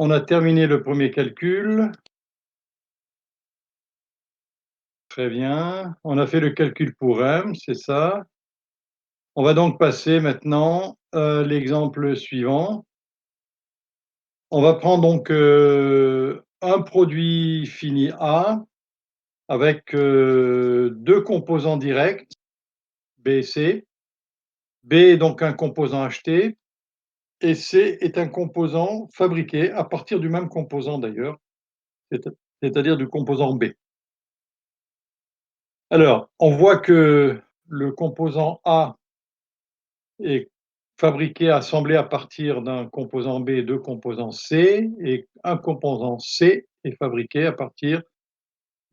On a terminé le premier calcul. Très bien. On a fait le calcul pour M, c'est ça. On va donc passer maintenant à l'exemple suivant. On va prendre donc, un produit fini A avec, 2 composants directs, B et C. B est donc un composant acheté et C est un composant fabriqué à partir du même composant d'ailleurs, c'est c'est-à-dire du composant B. Alors, on voit que le composant A est fabriqué, assemblé à partir d'un composant B et 2 composants C, et un composant C est fabriqué à partir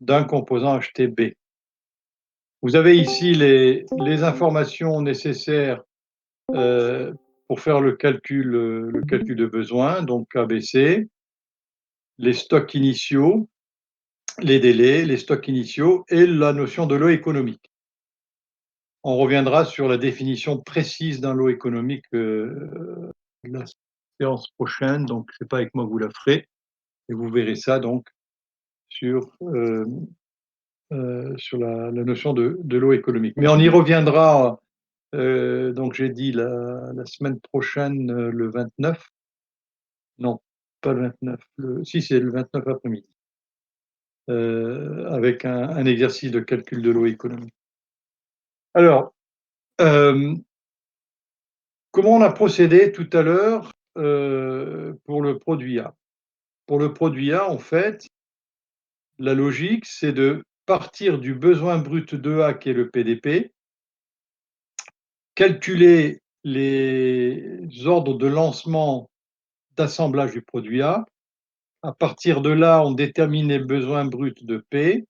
d'un composant acheté B. Vous avez ici les informations nécessaires, pour faire le calcul de besoin, donc ABC, les stocks initiaux, les délais, les stocks initiaux et la notion de lot économique. On reviendra sur la définition précise d'un lot économique, la séance prochaine, donc c'est pas avec moi que vous la ferez et vous verrez ça donc sur, sur la notion de lot économique. Mais on y reviendra, donc j'ai dit la semaine prochaine, le 29, non, pas le 29, le si c'est le 29 après-midi, avec un exercice de calcul de lot économique. Alors, hem comment on a procédé tout à l'heure, pour le produit A? Pour le produit A, en fait, la logique, c'est de partir du besoin brut de A qui est le PDP, calculer les ordres de lancement d'assemblage du produit A. À partir de là, on détermine les besoins bruts de P,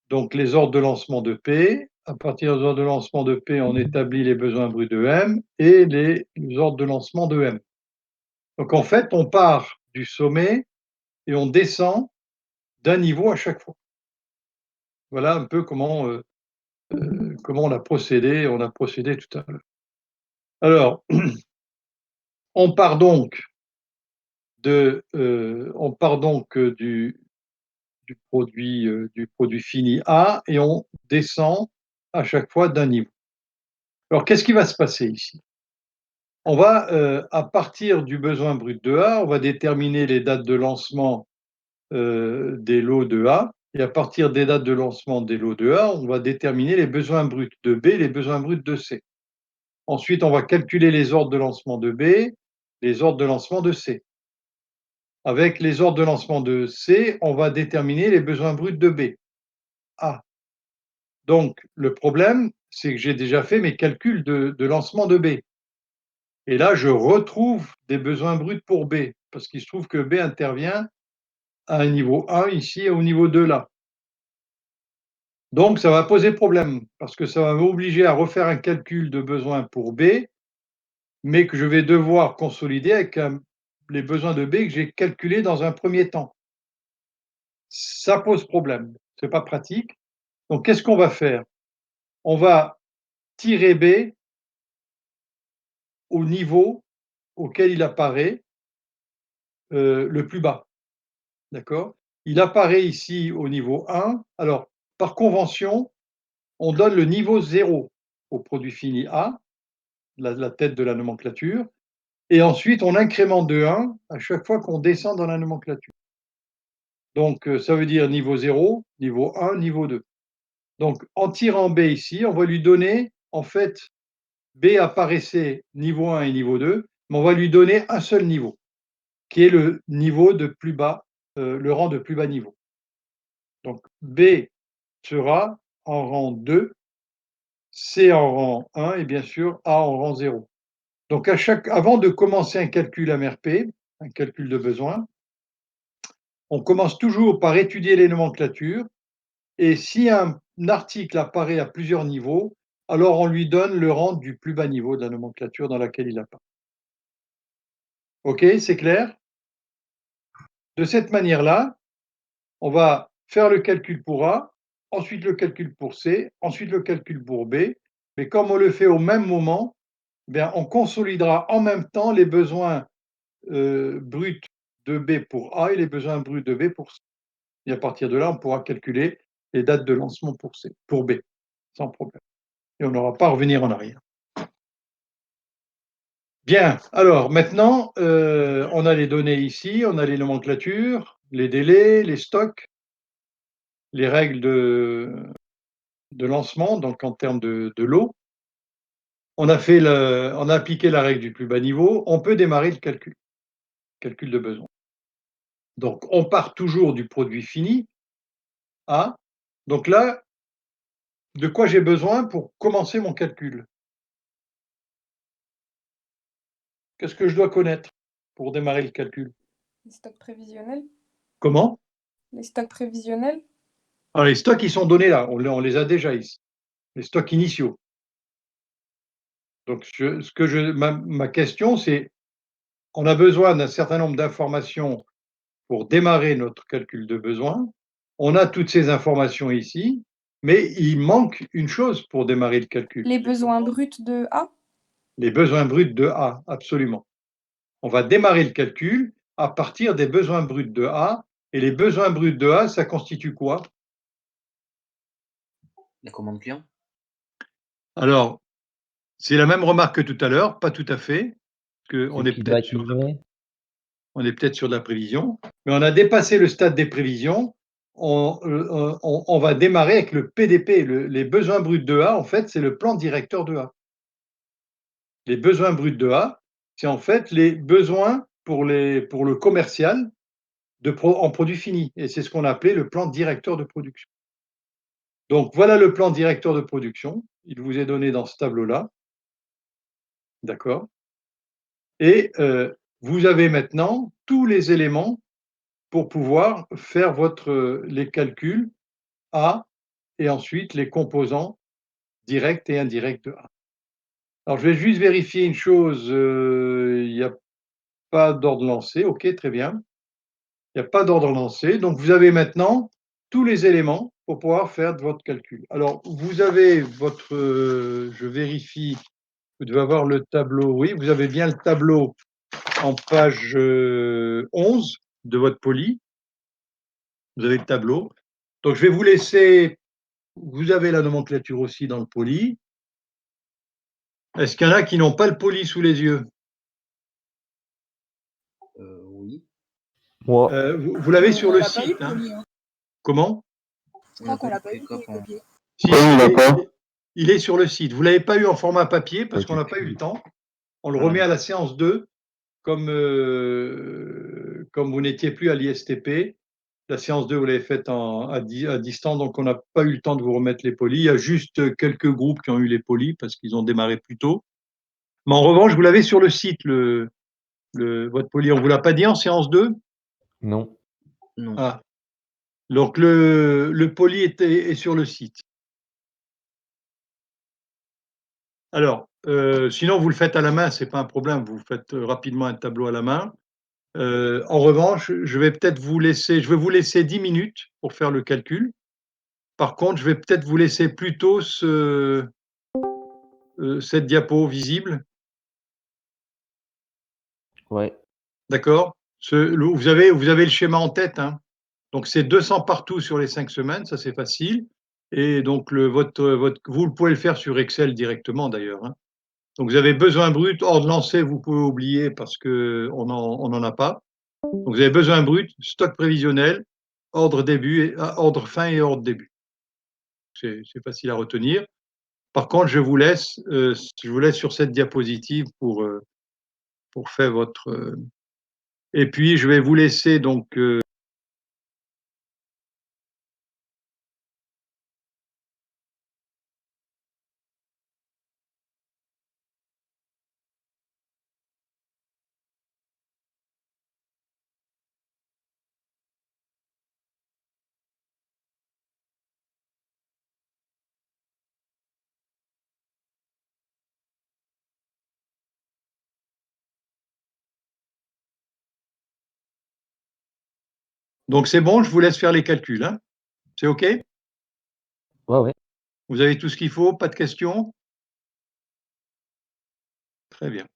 donc les ordres de lancement de P. À partir des ordres de lancement de P, on établit les besoins bruts de M et les ordres de lancement de M. Donc en fait, on part du sommet et on descend d'un niveau à chaque fois. Voilà un peu comment on a procédé tout à l'heure. Alors, on part donc on part donc, du produit fini A et on descend à chaque fois d'un niveau. Alors qu'est-ce qui va se passer ici? On va, à partir du besoin brut de A, on va déterminer les dates de lancement, des lots de A, et à partir des dates de lancement des lots de A, on va déterminer les besoins bruts de B, les besoins bruts de C. Ensuite, on va calculer les ordres de lancement de B, les ordres de lancement de C. Avec les ordres de lancement de C, on va déterminer les besoins bruts de B, A. Donc le problème, c'est que j'ai déjà fait mes calculs de lancement de B, et là, je retrouve des besoins bruts pour B, parce qu'il se trouve que B intervient à un niveau 1 ici et au niveau 2 là. Donc ça va poser problème, parce que ça va m'obliger à refaire un calcul de besoin pour B, mais que je vais devoir consolider avec, les besoins de B que j'ai calculés dans un premier temps. Ça pose problème, c'est pas pratique. Donc qu'est-ce qu'on va faire? On va tirer B au niveau auquel il apparaît, le plus bas, d'accord? Il apparaît ici au niveau 1. Alors, par convention, on donne le niveau 0 au produit fini A, la tête de la nomenclature, et ensuite on incrémente de 1 à chaque fois qu'on descend dans la nomenclature. Donc, ça veut dire niveau 0, niveau 1, niveau 2. Donc en tirant B ici, on va lui donner, en fait, B apparaissait niveau 1 et niveau 2, mais on va lui donner un seul niveau, qui est le niveau de plus bas, le rang de plus bas niveau. Donc B sera en rang 2, C en rang 1 et bien sûr A en rang 0. Donc avant de commencer un calcul MRP, un calcul de besoin, on commence toujours par étudier les nomenclatures, et si un article apparaît à plusieurs niveaux, alors on lui donne le rang du plus bas niveau de la nomenclature dans laquelle il apparaît. OK, c'est clair? De cette manière-là, on va faire le calcul pour A, ensuite le calcul pour C, ensuite le calcul pour B, mais comme on le fait au même moment, bien on consolidera en même temps les besoins, bruts de B pour A et les besoins bruts de B pour C. Et à partir de là, on pourra calculer les dates de lancement pour B, sans problème. Et on n'aura pas à revenir en arrière. Bien, alors maintenant, on a les données ici, on a les nomenclatures, les délais, les stocks, les règles de lancement, donc en termes de lot. On a appliqué la règle du plus bas niveau, on peut démarrer le calcul de besoin. Donc on part toujours du produit fini A. Donc là, de quoi j'ai besoin pour commencer mon calcul? Qu'est-ce que je dois connaître pour démarrer le calcul? Les stocks prévisionnels? Comment? Les stocks prévisionnels? Alors les stocks, ils sont donnés là, on les a déjà ici, les stocks initiaux. Donc ma question, c'est, on a besoin d'un certain nombre d'informations pour démarrer notre calcul de besoin. On a toutes ces informations ici, mais il manque une chose pour démarrer le calcul. Les besoins bruts de A? Les besoins bruts de A, absolument. On va démarrer le calcul à partir des besoins bruts de A, et les besoins bruts de A, ça constitue quoi? La commande client? Alors, c'est la même remarque que tout à l'heure, pas tout à fait, Ce qu'on est qui doit peut-être être livré. sur de la prévision, mais on a dépassé le stade des prévisions. On va démarrer avec le PDP, les besoins bruts de A, en fait, c'est le plan directeur de A. Les besoins bruts de A, c'est en fait les besoins pour le commercial en produit fini, et c'est ce qu'on appelait le plan directeur de production. Donc voilà le plan directeur de production, il vous est donné dans ce tableau-là, d'accord? Et vous avez maintenant tous les éléments pour pouvoir faire les calculs A et ensuite les composants directs et indirects de A. Alors je vais juste vérifier une chose, il n'y a pas d'ordre lancé, OK, très bien. Il n'y a pas d'ordre lancé, donc vous avez maintenant tous les éléments pour pouvoir faire votre calcul. Alors vous avez je vérifie, vous devez avoir le tableau, oui, vous avez bien le tableau en page 11 de votre poli. Vous avez le tableau. Donc je vais vous laisser, vous avez la nomenclature aussi dans le poli. Est-ce qu'il y en a qui n'ont pas le poli sous les yeux? Oui. Moi, Vous l'avez sur le site, hein? Comment? Je crois qu'on l'a pas eu, le papier. Si, il est sur le site. Vous ne l'avez pas eu en format papier parce qu'on n'a pas eu le temps. On le remet à la séance 2, comme vous n'étiez plus à l'ISTP. La séance 2, vous l'avez faite à distance, donc on n'a pas eu le temps de vous remettre les polis. Il y a juste quelques groupes qui ont eu les polis parce qu'ils ont démarré plus tôt. Mais en revanche, vous l'avez sur le site, votre poli. On ne vous l'a pas dit en séance 2? non. Non. Ah. Donc le poli est sur le site. Alors, sinon vous le faites à la main, c'est pas un problème, vous faites rapidement un tableau à la main. En revanche, je vais vous laisser 10 minutes pour faire le calcul. Par contre, je vais peut-être vous laisser plutôt cette diapo visible, Ouais. d'accord? Vous avez le schéma en tête, hein? Donc c'est 200 partout sur les 5 semaines, ça c'est facile. Et donc vous pouvez le faire sur Excel directement d'ailleurs, hein. Donc vous avez besoin brut, ordre lancé, vous pouvez oublier parce qu'on n'en a pas. Donc vous avez besoin brut, stock prévisionnel, ordre fin et ordre début. C'est facile à retenir. Par contre, je vous laisse sur cette diapositive pour faire votre. Et puis je vais vous laisser donc. Donc c'est bon, je vous laisse faire les calculs, hein. C'est OK? Ouais, ouais. Vous avez tout ce qu'il faut, pas de questions? Très bien.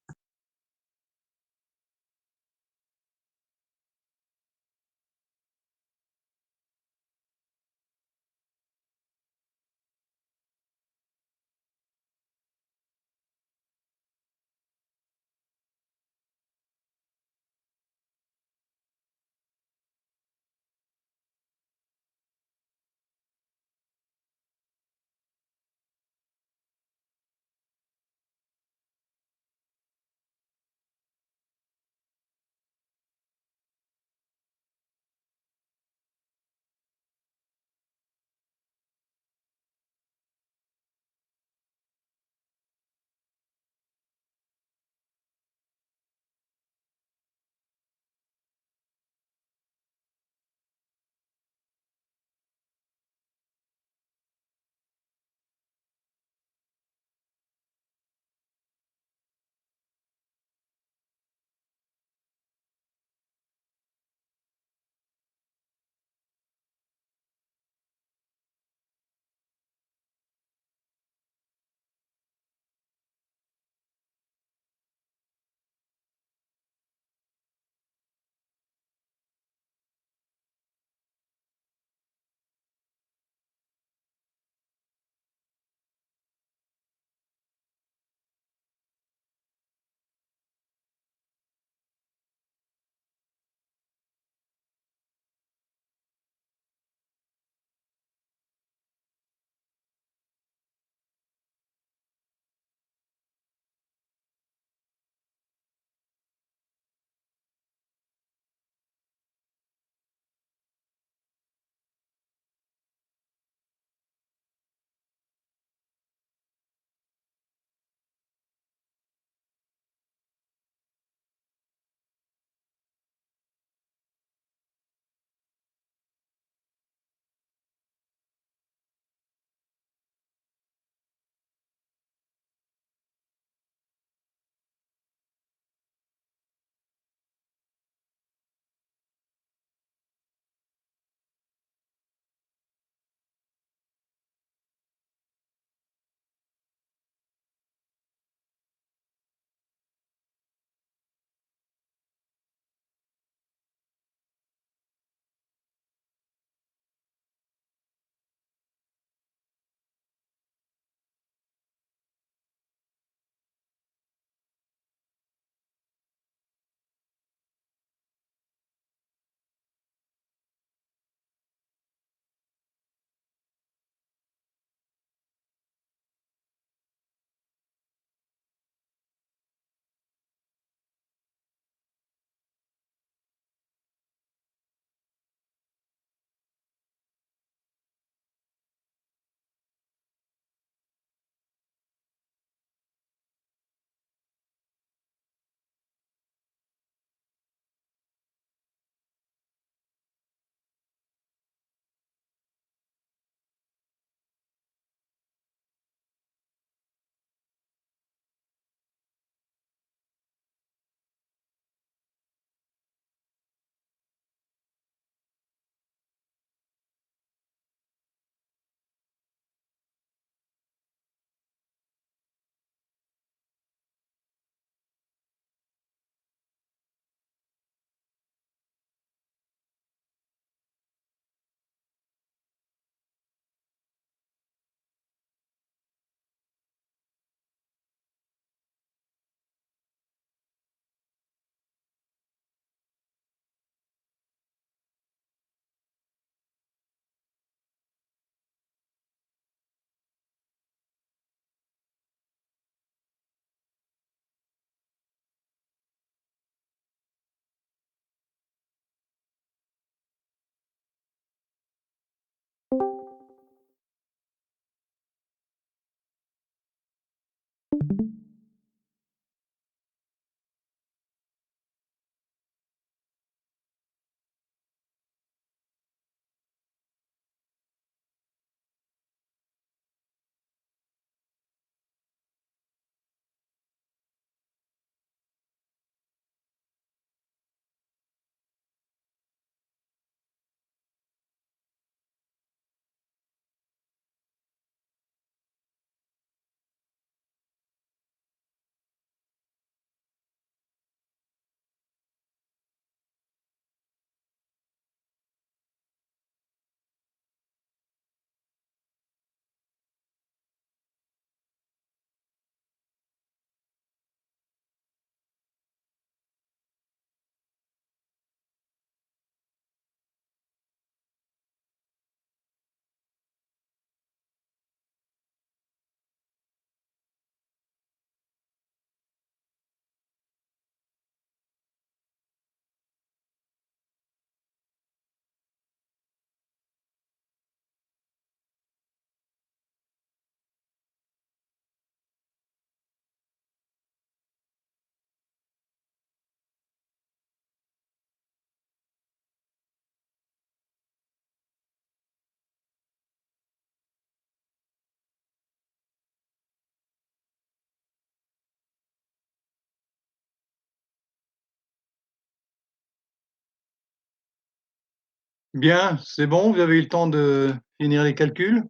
Bien, c'est bon, vous avez eu le temps de finir les calculs?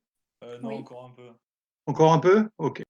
Non, Oui. encore un peu. Encore un peu? OK.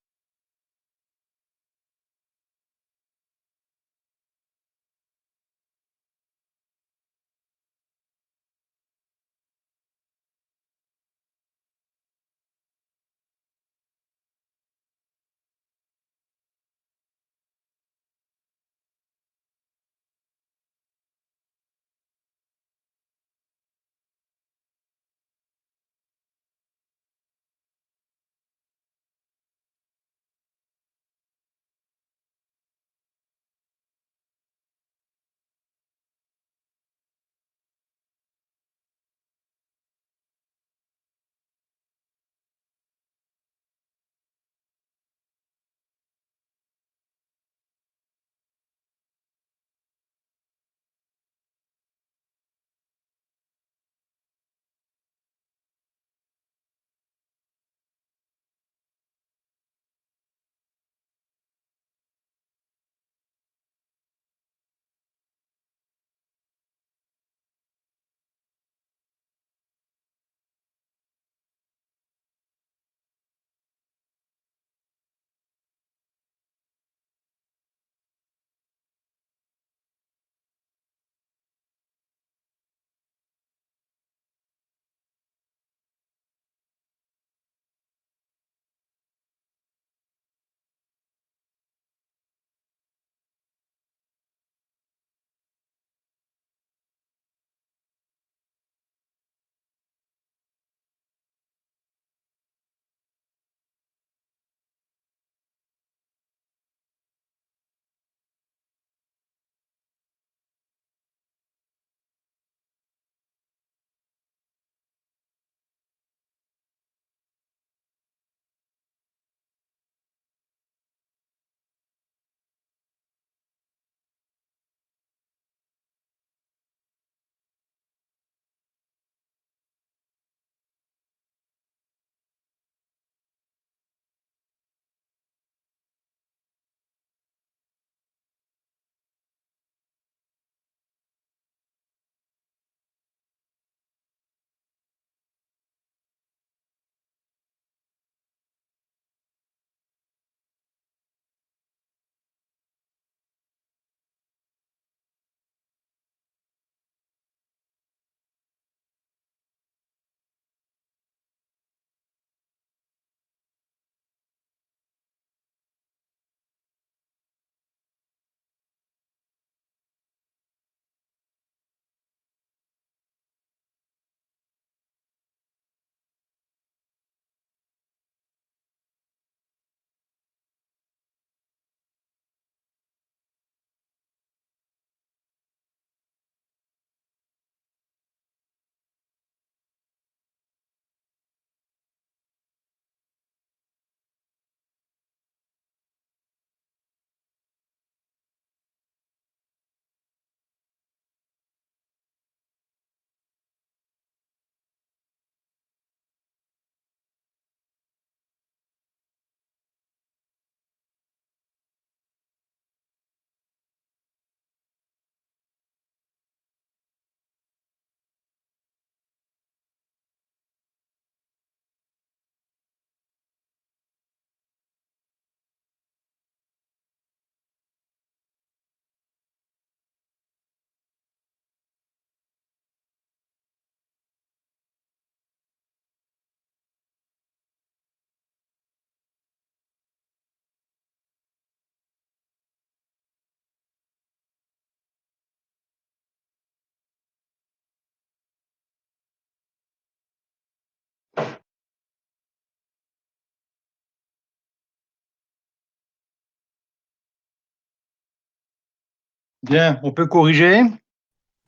Bien, on peut corriger?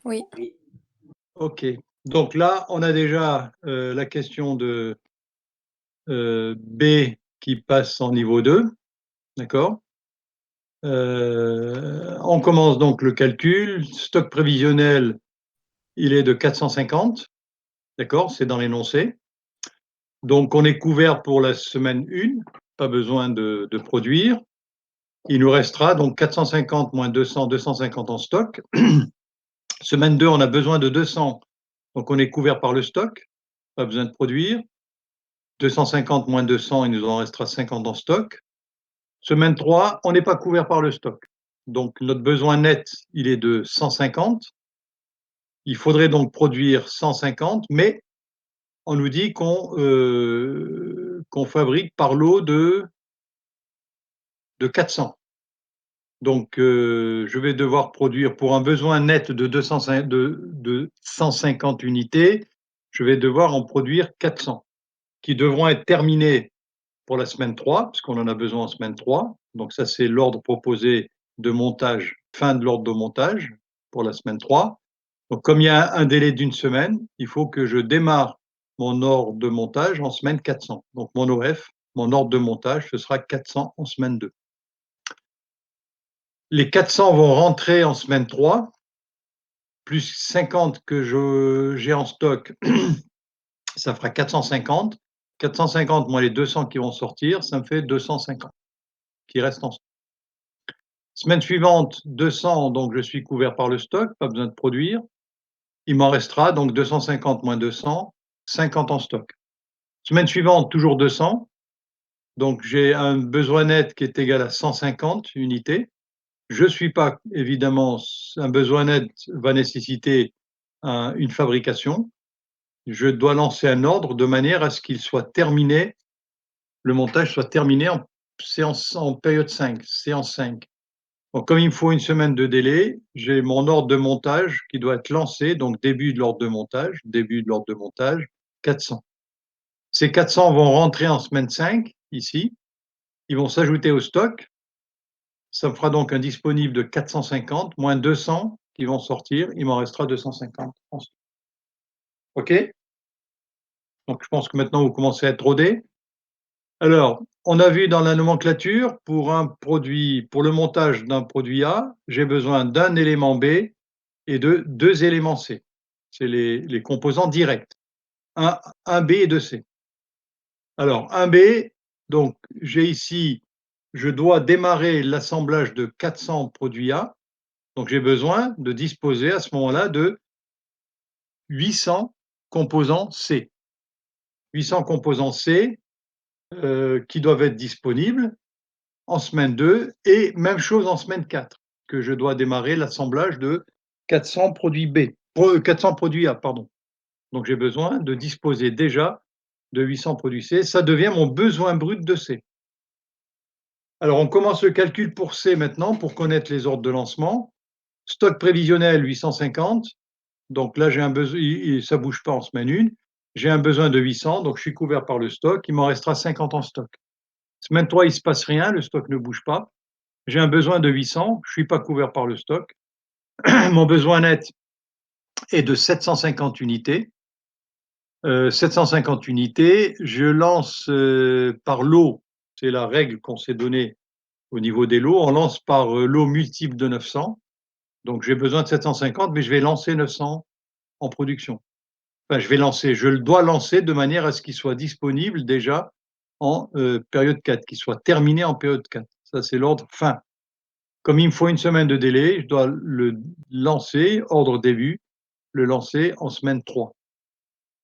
Oui. OK. Donc là, on a déjà, la question de, B qui passe en niveau 2, d'accord? On commence donc le calcul. Stock prévisionnel, il est de 450, d'accord? C'est dans l'énoncé. Donc on est couvert pour la semaine 1, pas besoin de produire. Il nous restera donc 450 moins 200, 250 en stock. Semaine 2, on a besoin de 200 Donc on est couvert par le stock, pas besoin de produire. 250 moins 200, il nous en restera 50 en stock. Semaine 3, on n'est pas couvert par le stock. Donc notre besoin net, il est de 150. Il faudrait donc produire 150, mais on nous dit qu'on fabrique par lot de 400. Donc je vais devoir produire pour un besoin net de 150 unités, je vais devoir en produire 400, qui devront être terminés pour la semaine 3, parce qu'on en a besoin en semaine 3. Donc ça, c'est l'ordre proposé de montage, fin de l'ordre de montage pour la semaine 3. Donc comme il y a un délai d'une semaine, il faut que je démarre mon ordre de montage en semaine 400. Donc mon OF, mon ordre de montage, ce sera 400 en semaine 2. Les 400 vont rentrer en semaine 3, plus 50 que j'ai en stock, ça fera 450. 450 moins les 200 qui vont sortir, ça me fait 250 qui restent en stock. Semaine suivante, 200, donc je suis couvert par le stock, pas besoin de produire. Il m'en restera donc 250 moins 200, 50 en stock. Semaine suivante, toujours 200, donc j'ai un besoin net qui est égal à 150 unités. Je suis pas, évidemment, un besoin net va nécessiter une fabrication. Je dois lancer un ordre de manière à ce qu'il soit terminé, le montage soit terminé en période 5, séance 5. Donc, comme il me faut une semaine de délai, j'ai mon ordre de montage qui doit être lancé, donc début de l'ordre de montage, 400. Ces 400 vont rentrer en semaine 5, ici. Ils vont s'ajouter au stock. Ça me fera donc un disponible de 450, moins 200 qui vont sortir. Il m'en restera 250 en stock. OK? Donc, je pense que maintenant, vous commencez à être rodés. Alors, on a vu dans la nomenclature, pour le montage d'un produit A, j'ai besoin d'un élément B et de 2 éléments C. C'est les composants directs, un B et 2 C. Alors, un B, donc j'ai ici, je dois démarrer l'assemblage de 400 produits A, donc j'ai besoin de disposer à ce moment-là de 800 composants C. 800 composants C qui doivent être disponibles en semaine 2 et même chose en semaine 4, que je dois démarrer l'assemblage de 400 produits B, 400 produits A, pardon. Donc j'ai besoin de disposer déjà de 800 produits C. Ça devient mon besoin brut de C. Alors on commence le calcul pour C maintenant, pour connaître les ordres de lancement. Stock prévisionnel 850. Donc là, j'ai un besoin, ça ne bouge pas en semaine 1. J'ai un besoin de 800, donc je suis couvert par le stock. Il m'en restera 50 en stock. Semaine 3, il ne se passe rien, le stock ne bouge pas. J'ai un besoin de 800, je ne suis pas couvert par le stock. Mon besoin net est de 750 unités. 750 unités, je lance par lot, c'est la règle qu'on s'est donnée au niveau des lots, on lance par lot multiple de 900. Donc j'ai besoin de 750, mais je vais lancer 900 en production. Enfin, je le dois lancer de manière à ce qu'il soit disponible déjà en période 4, qu'il soit terminé en période 4. Ça, c'est l'ordre fin. Comme il me faut une semaine de délai, je dois le lancer, ordre début, le lancer en semaine 3.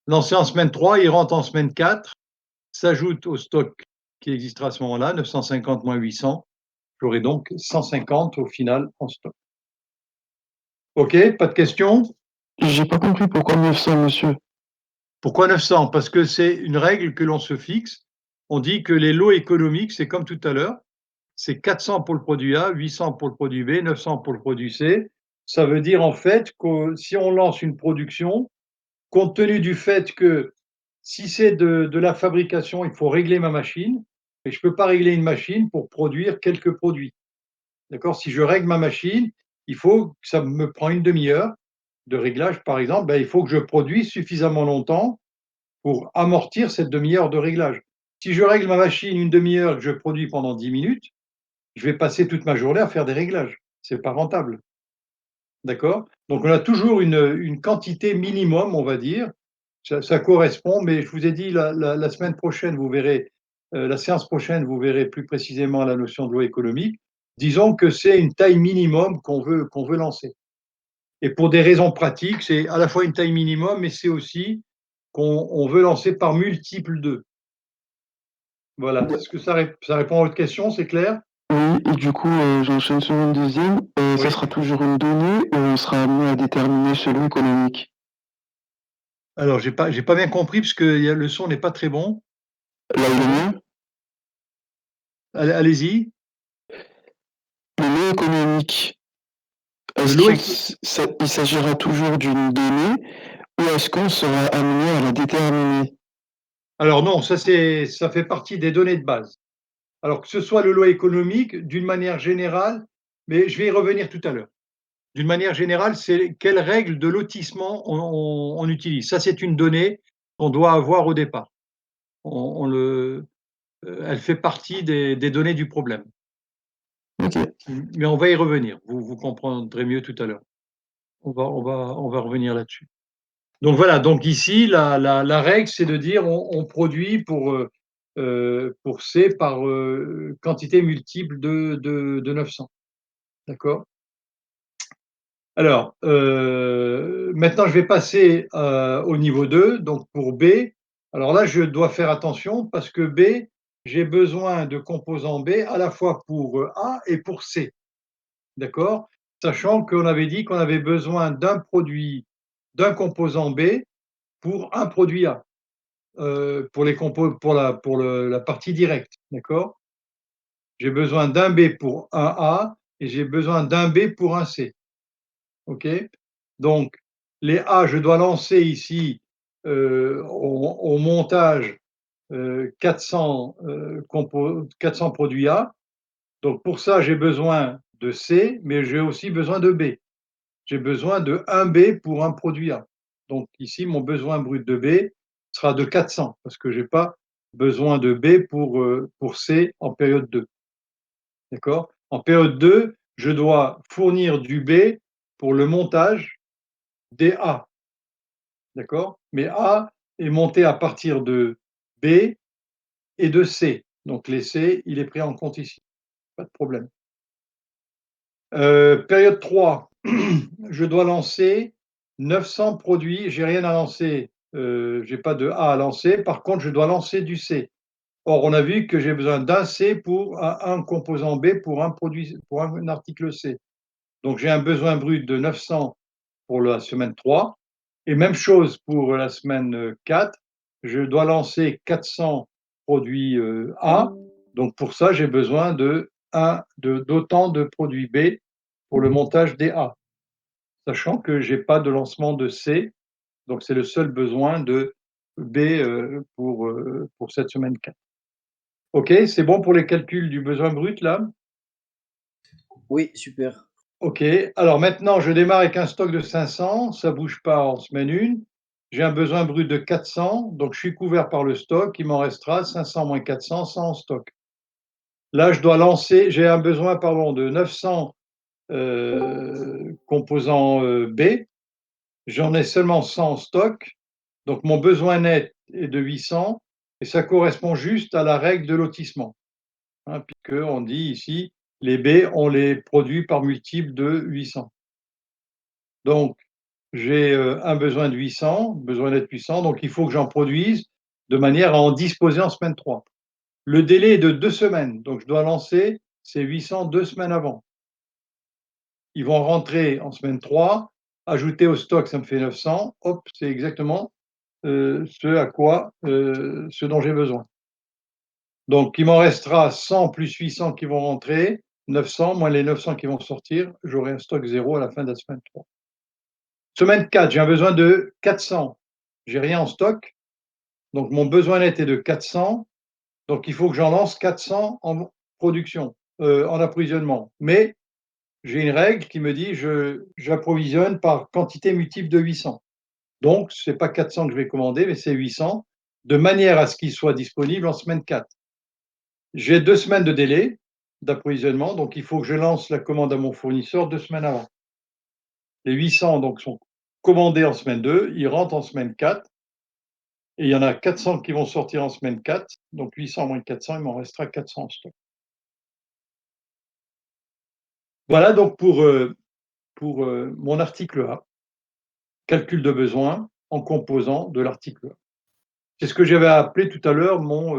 Lancé en semaine 3, il rentre en semaine 4, s'ajoute au stock qui existera à ce moment-là, 950 moins 800. J'aurai donc 150 au final en stock. OK, pas de questions? J'ai pas compris pourquoi 900, monsieur. Pourquoi 900? Parce que c'est une règle que l'on se fixe. On dit que les lots économiques, c'est comme tout à l'heure, c'est 400 pour le produit A, 800 pour le produit B, 900 pour le produit C. Ça veut dire en fait que si on lance une production, compte tenu du fait que si c'est de la fabrication, il faut régler ma machine, et je ne peux pas régler une machine pour produire quelques produits. D'accord? Si je règle ma machine, il faut que ça me prend une demi-heure de réglage, par exemple, ben, il faut que je produise suffisamment longtemps pour amortir cette demi-heure de réglage. Si je règle ma machine une demi-heure et que je produis pendant 10 minutes, je vais passer toute ma journée à faire des réglages. Ce n'est pas rentable. D'accord? Donc on a toujours une quantité minimum, on va dire. Ça correspond, mais je vous ai dit la semaine prochaine, vous verrez, la séance prochaine, vous verrez plus précisément la notion de loi économique. Disons que c'est une taille minimum qu'on veut lancer. Et pour des raisons pratiques, c'est à la fois une taille minimum, mais c'est aussi qu'on veut lancer par multiple 2. Voilà. Est-ce que ça répond à votre question, c'est clair? Oui, et du coup, j'enchaîne sur une deuxième. Ça Oui. sera toujours une donnée ou on sera amené à déterminer celui économique? Alors j'ai pas bien compris parce que le son n'est pas très bon. Là, il est mieux? Allez-y. Le lot économique, Le est-ce lot que éco il s'agira toujours d'une donnée ou est-ce qu'on sera amené à la déterminer? alors non, ça fait partie des données de base. Alors que ce soit le lot économique, d'une manière générale, mais je vais y revenir tout à l'heure. D'une manière générale, c'est quelles règles de lotissement on utilise. Ça, c'est une donnée qu'on doit avoir au départ. On le Elle fait partie des données du problème. OK. Mais on va y revenir. Vous comprendrez mieux tout à l'heure. On va revenir là-dessus. Donc voilà, donc ici, la règle, c'est de dire on produit pour C par, quantité multiple de 900. D'accord? Alors, maintenant je vais passer, au niveau 2, donc pour B. Alors là, je dois faire attention parce que B, j'ai besoin de composants B à la fois pour, A et pour C. D'accord? Sachant qu'on avait dit qu'on avait besoin d'un composant B pour un produit A, pour les compos pour la partie directe, d'accord? J'ai besoin d'un B pour un A et j'ai besoin d'un B pour un C, OK? Donc les A, je dois lancer ici, au montage, 400, 400 produits A. Donc pour ça, j'ai besoin de C, mais j'ai aussi besoin de B. J'ai besoin de 1 B pour un produit A. Donc ici, mon besoin brut de B sera de 400 parce que je n'ai pas besoin de B pour C en période 2. D'accord? En période 2, je dois fournir du B pour le montage des A. D'accord? Mais A est monté à partir de B et de C. Donc les C, il est pris en compte ici. Pas de problème. Période 3, je dois lancer 900 produits. J'ai rien à lancer, j'ai pas de A à lancer. Par contre, je dois lancer du C. Or, on a vu que j'ai besoin d'un C pour un composant B pour un produit, pour un article C. Donc, j'ai un besoin brut de 900 pour la semaine 3. Et même chose pour la semaine 4. Je dois lancer 400 produits A. Donc, pour ça, j'ai besoin d'autant de produits B pour le montage des A, sachant que je n'ai pas de lancement de C. Donc, c'est le seul besoin de B pour cette semaine 4. OK, c'est bon pour les calculs du besoin brut là? Oui, super. OK. Alors maintenant, je démarre avec un stock de 500, ça ne bouge pas en semaine 1. J'ai un besoin brut de 400, donc je suis couvert par le stock. Il m'en restera 500 moins 400, 100 en stock. Là, je dois lancer, j'ai un besoin, pardon, de 900 composants B. J'en ai seulement 100 en stock, donc mon besoin net est de 800 et ça correspond juste à la règle de lotissement, hein, puisqu'on dit ici les B, on les produit par multiple de 800. Donc, j'ai un besoin de 800, besoin net 800, donc il faut que j'en produise de manière à en disposer en semaine 3. Le délai est de 2 semaines, donc je dois lancer ces 800 2 semaines avant. Ils vont rentrer en semaine 3, ajouter au stock, ça me fait 900. Hop, c'est exactement ce dont j'ai besoin. Donc, il m'en restera 100 plus 800 qui vont rentrer, 900 moins les 900 qui vont sortir. J'aurai un stock 0 à la fin de la semaine 3. Semaine 4, j'ai un besoin de 400. J'ai rien en stock, donc mon besoin net est de 400. Donc, il faut que j'en lance 400 en production, en approvisionnement. Mais j'ai une règle qui me dit j'approvisionne par quantité multiple de 800. Donc, ce n'est pas 400 que je vais commander, mais c'est 800, de manière à ce qu'il soit disponible en semaine 4. J'ai 2 semaines de délai d'approvisionnement, donc il faut que je lance la commande à mon fournisseur 2 semaines avant. Les 800 donc sont commandés en semaine 2, ils rentrent en semaine 4 et il y en a 400 qui vont sortir en semaine 4, donc 800 moins 400, il m'en restera 400 en stock. Voilà donc pour mon article A. Calcul de besoin en composant de l'article A. C'est ce que j'avais appelé tout à l'heure mon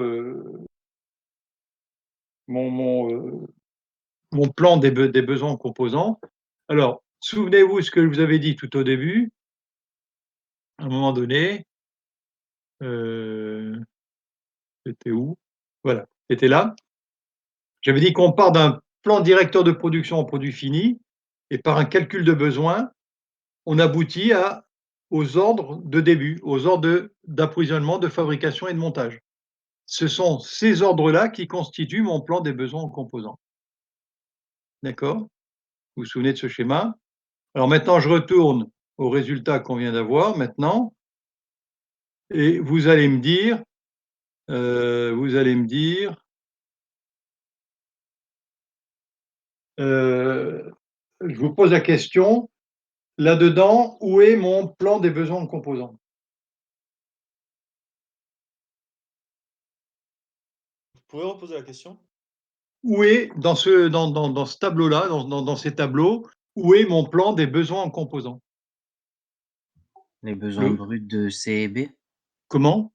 plan des besoins en composants. Alors, souvenez-vous ce que je vous avais dit tout au début. À un moment donné, c'était où? Voilà, c'était là. J'avais dit qu'on part d'un plan directeur de production en produit fini et par un calcul de besoin, on aboutit aux ordres de début, aux ordres d'approvisionnement, de fabrication et de montage. Ce sont ces ordres-là qui constituent mon plan des besoins en composants. D'accord? Vous vous souvenez de ce schéma? Alors maintenant, je retourne au résultat qu'on vient d'avoir maintenant et vous allez me dire, je vous pose la question, là-dedans, où est mon plan des besoins en composants? Vous pouvez reposer la question? Où est dans ce tableau-là, dans ces tableaux, où est mon plan des besoins en composants? Les besoins bruts de C et B? Comment?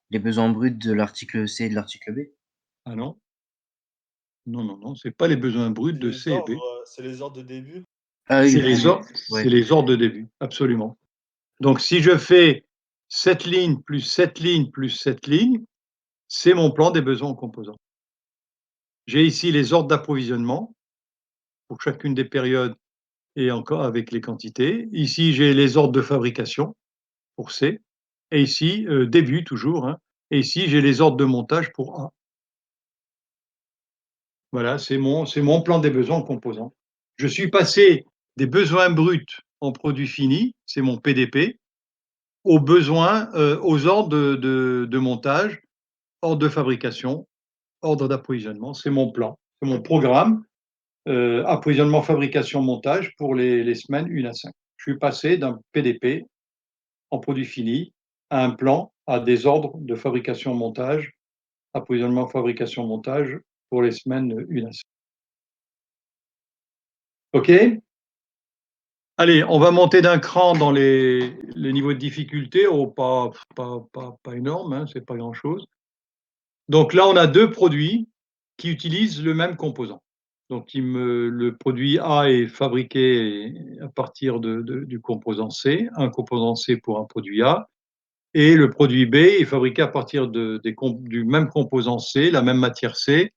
Les besoins bruts de l'article C et de l'article B? Ah non. Non, c'est pas les besoins bruts de C et B. C'est les ordres de début? Ah oui, C'est les ordres, ouais. c'est les ordres de début, absolument. Donc si je fais cette ligne plus cette ligne plus cette ligne, c'est mon plan des besoins en composants. J'ai ici les ordres d'approvisionnement pour chacune des périodes et encore avec les quantités. Ici, j'ai les ordres de fabrication pour C et ici, début toujours, hein, et ici, j'ai les ordres de montage pour A. Voilà, c'est mon plan des besoins en composants. Je suis passé des besoins bruts en produits finis, c'est mon PDP, aux besoins, aux ordres de montage, ordre de fabrication, ordre d'approvisionnement. C'est mon plan, c'est mon programme, approvisionnement, fabrication, montage pour les semaines 1 à 5. Je suis passé d'un PDP en produit fini à un plan, à des ordres de fabrication, montage, approvisionnement, fabrication, montage pour les semaines 1 à 5. OK? Allez, on va monter d'un cran dans les niveaux de difficulté. Oh, pas énorme, hein, c'est pas grand-chose. Donc là, on a 2 produits qui utilisent le même composant. Donc le produit A est fabriqué à partir du composant C, un composant C pour un produit A, et le produit B est fabriqué à partir du même composant C, la même matière C,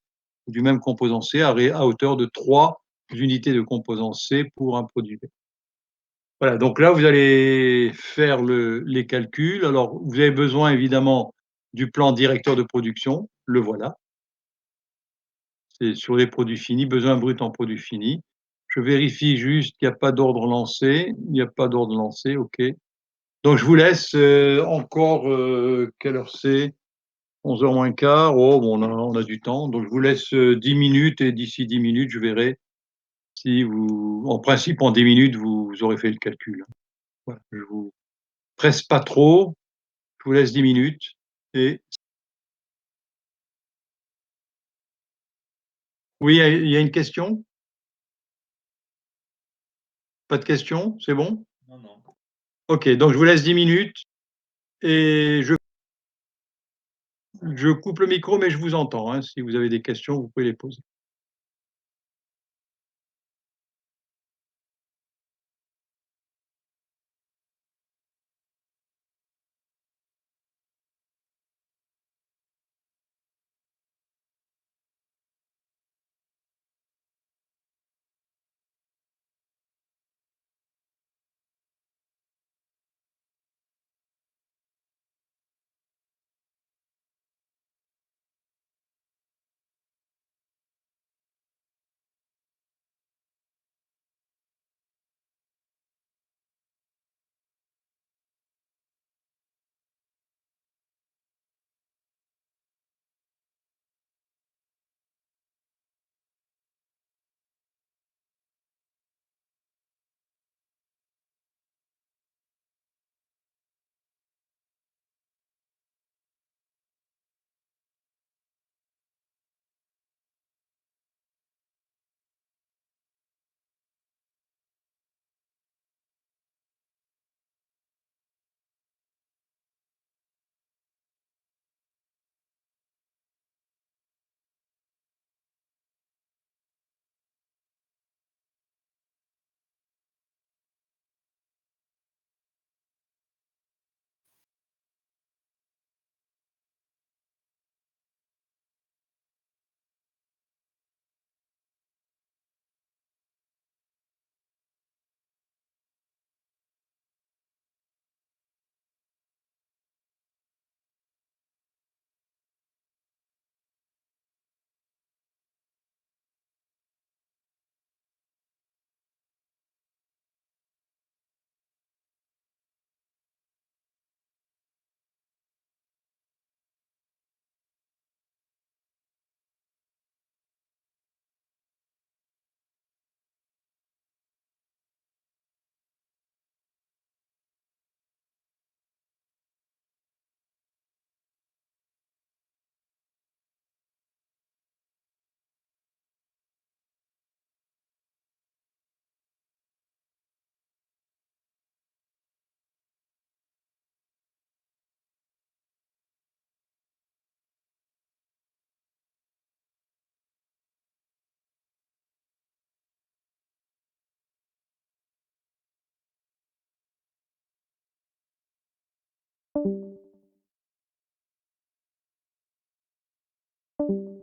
du même composant C à hauteur de 3 unités de composant C pour un produit B. Voilà, donc là, vous allez faire les calculs. Alors, vous avez besoin évidemment du plan directeur de production, le voilà. C'est sur les produits finis, besoin brut en produits finis. Je vérifie juste qu'il n'y a pas d'ordre lancé. Il n'y a pas d'ordre lancé, OK. Donc je vous laisse encore, quelle heure c'est? 11h moins quart. Oh, bon, on a du temps. Donc je vous laisse 10 minutes et d'ici 10 minutes, je verrai si en principe, en 10 minutes, vous aurez fait le calcul. Voilà, je vous presse pas trop. Je vous laisse 10 minutes et oui, il y a une question? Pas de question? C'est bon? Non. OK, donc je vous laisse 10 minutes et je coupe le micro, mais je vous entends, hein. Si vous avez des questions, vous pouvez les poser. Vous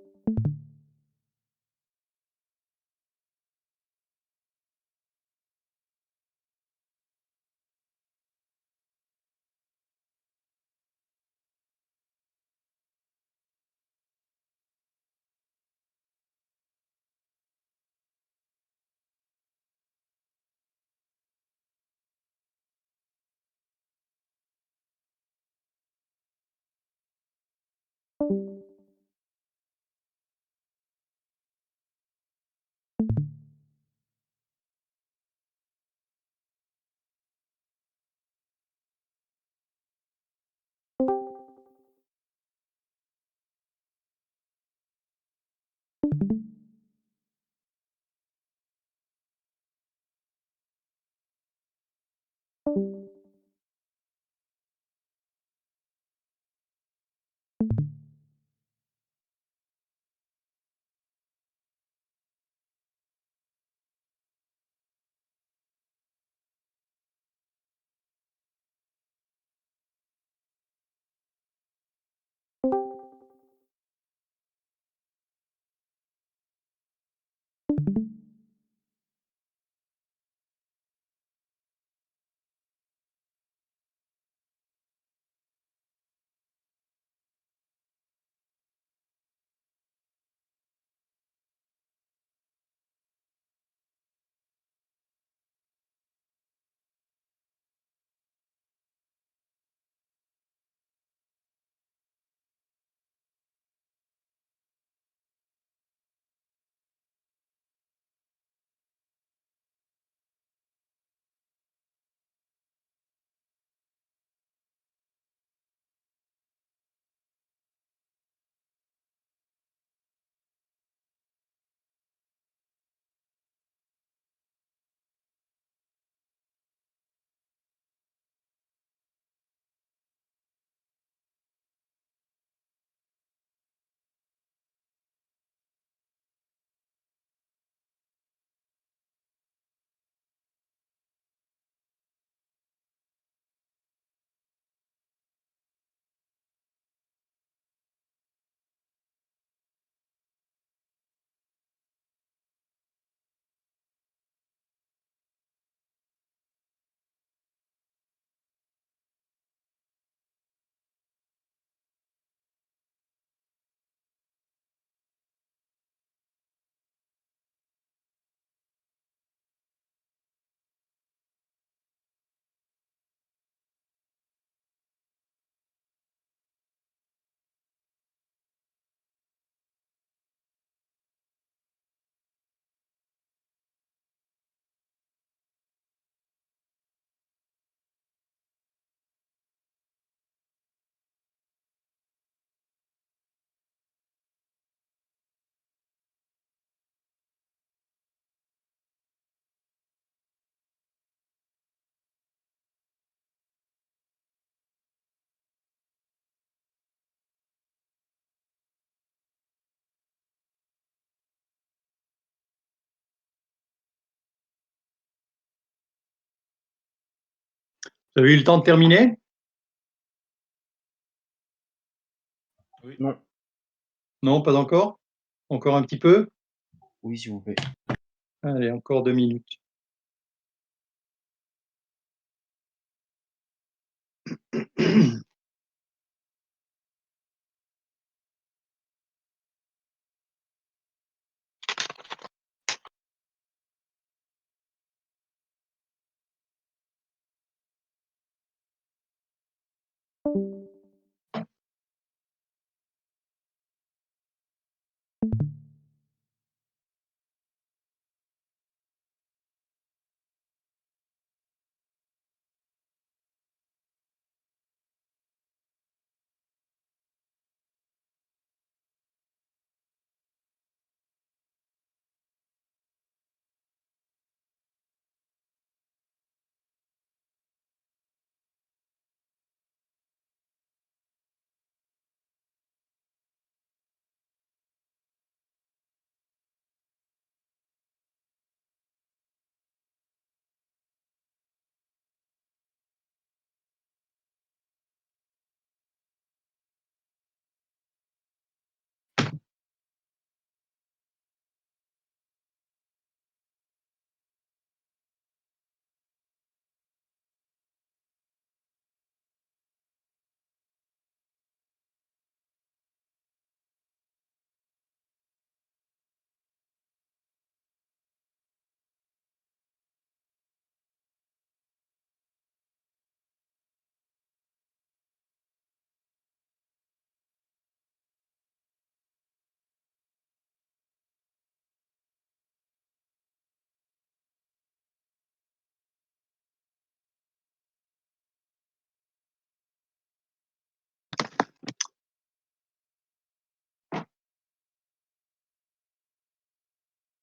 avez eu le temps de terminer? Oui. Non. Non, pas encore? Encore un petit peu? Oui, s'il vous plaît. Allez, encore 2 minutes.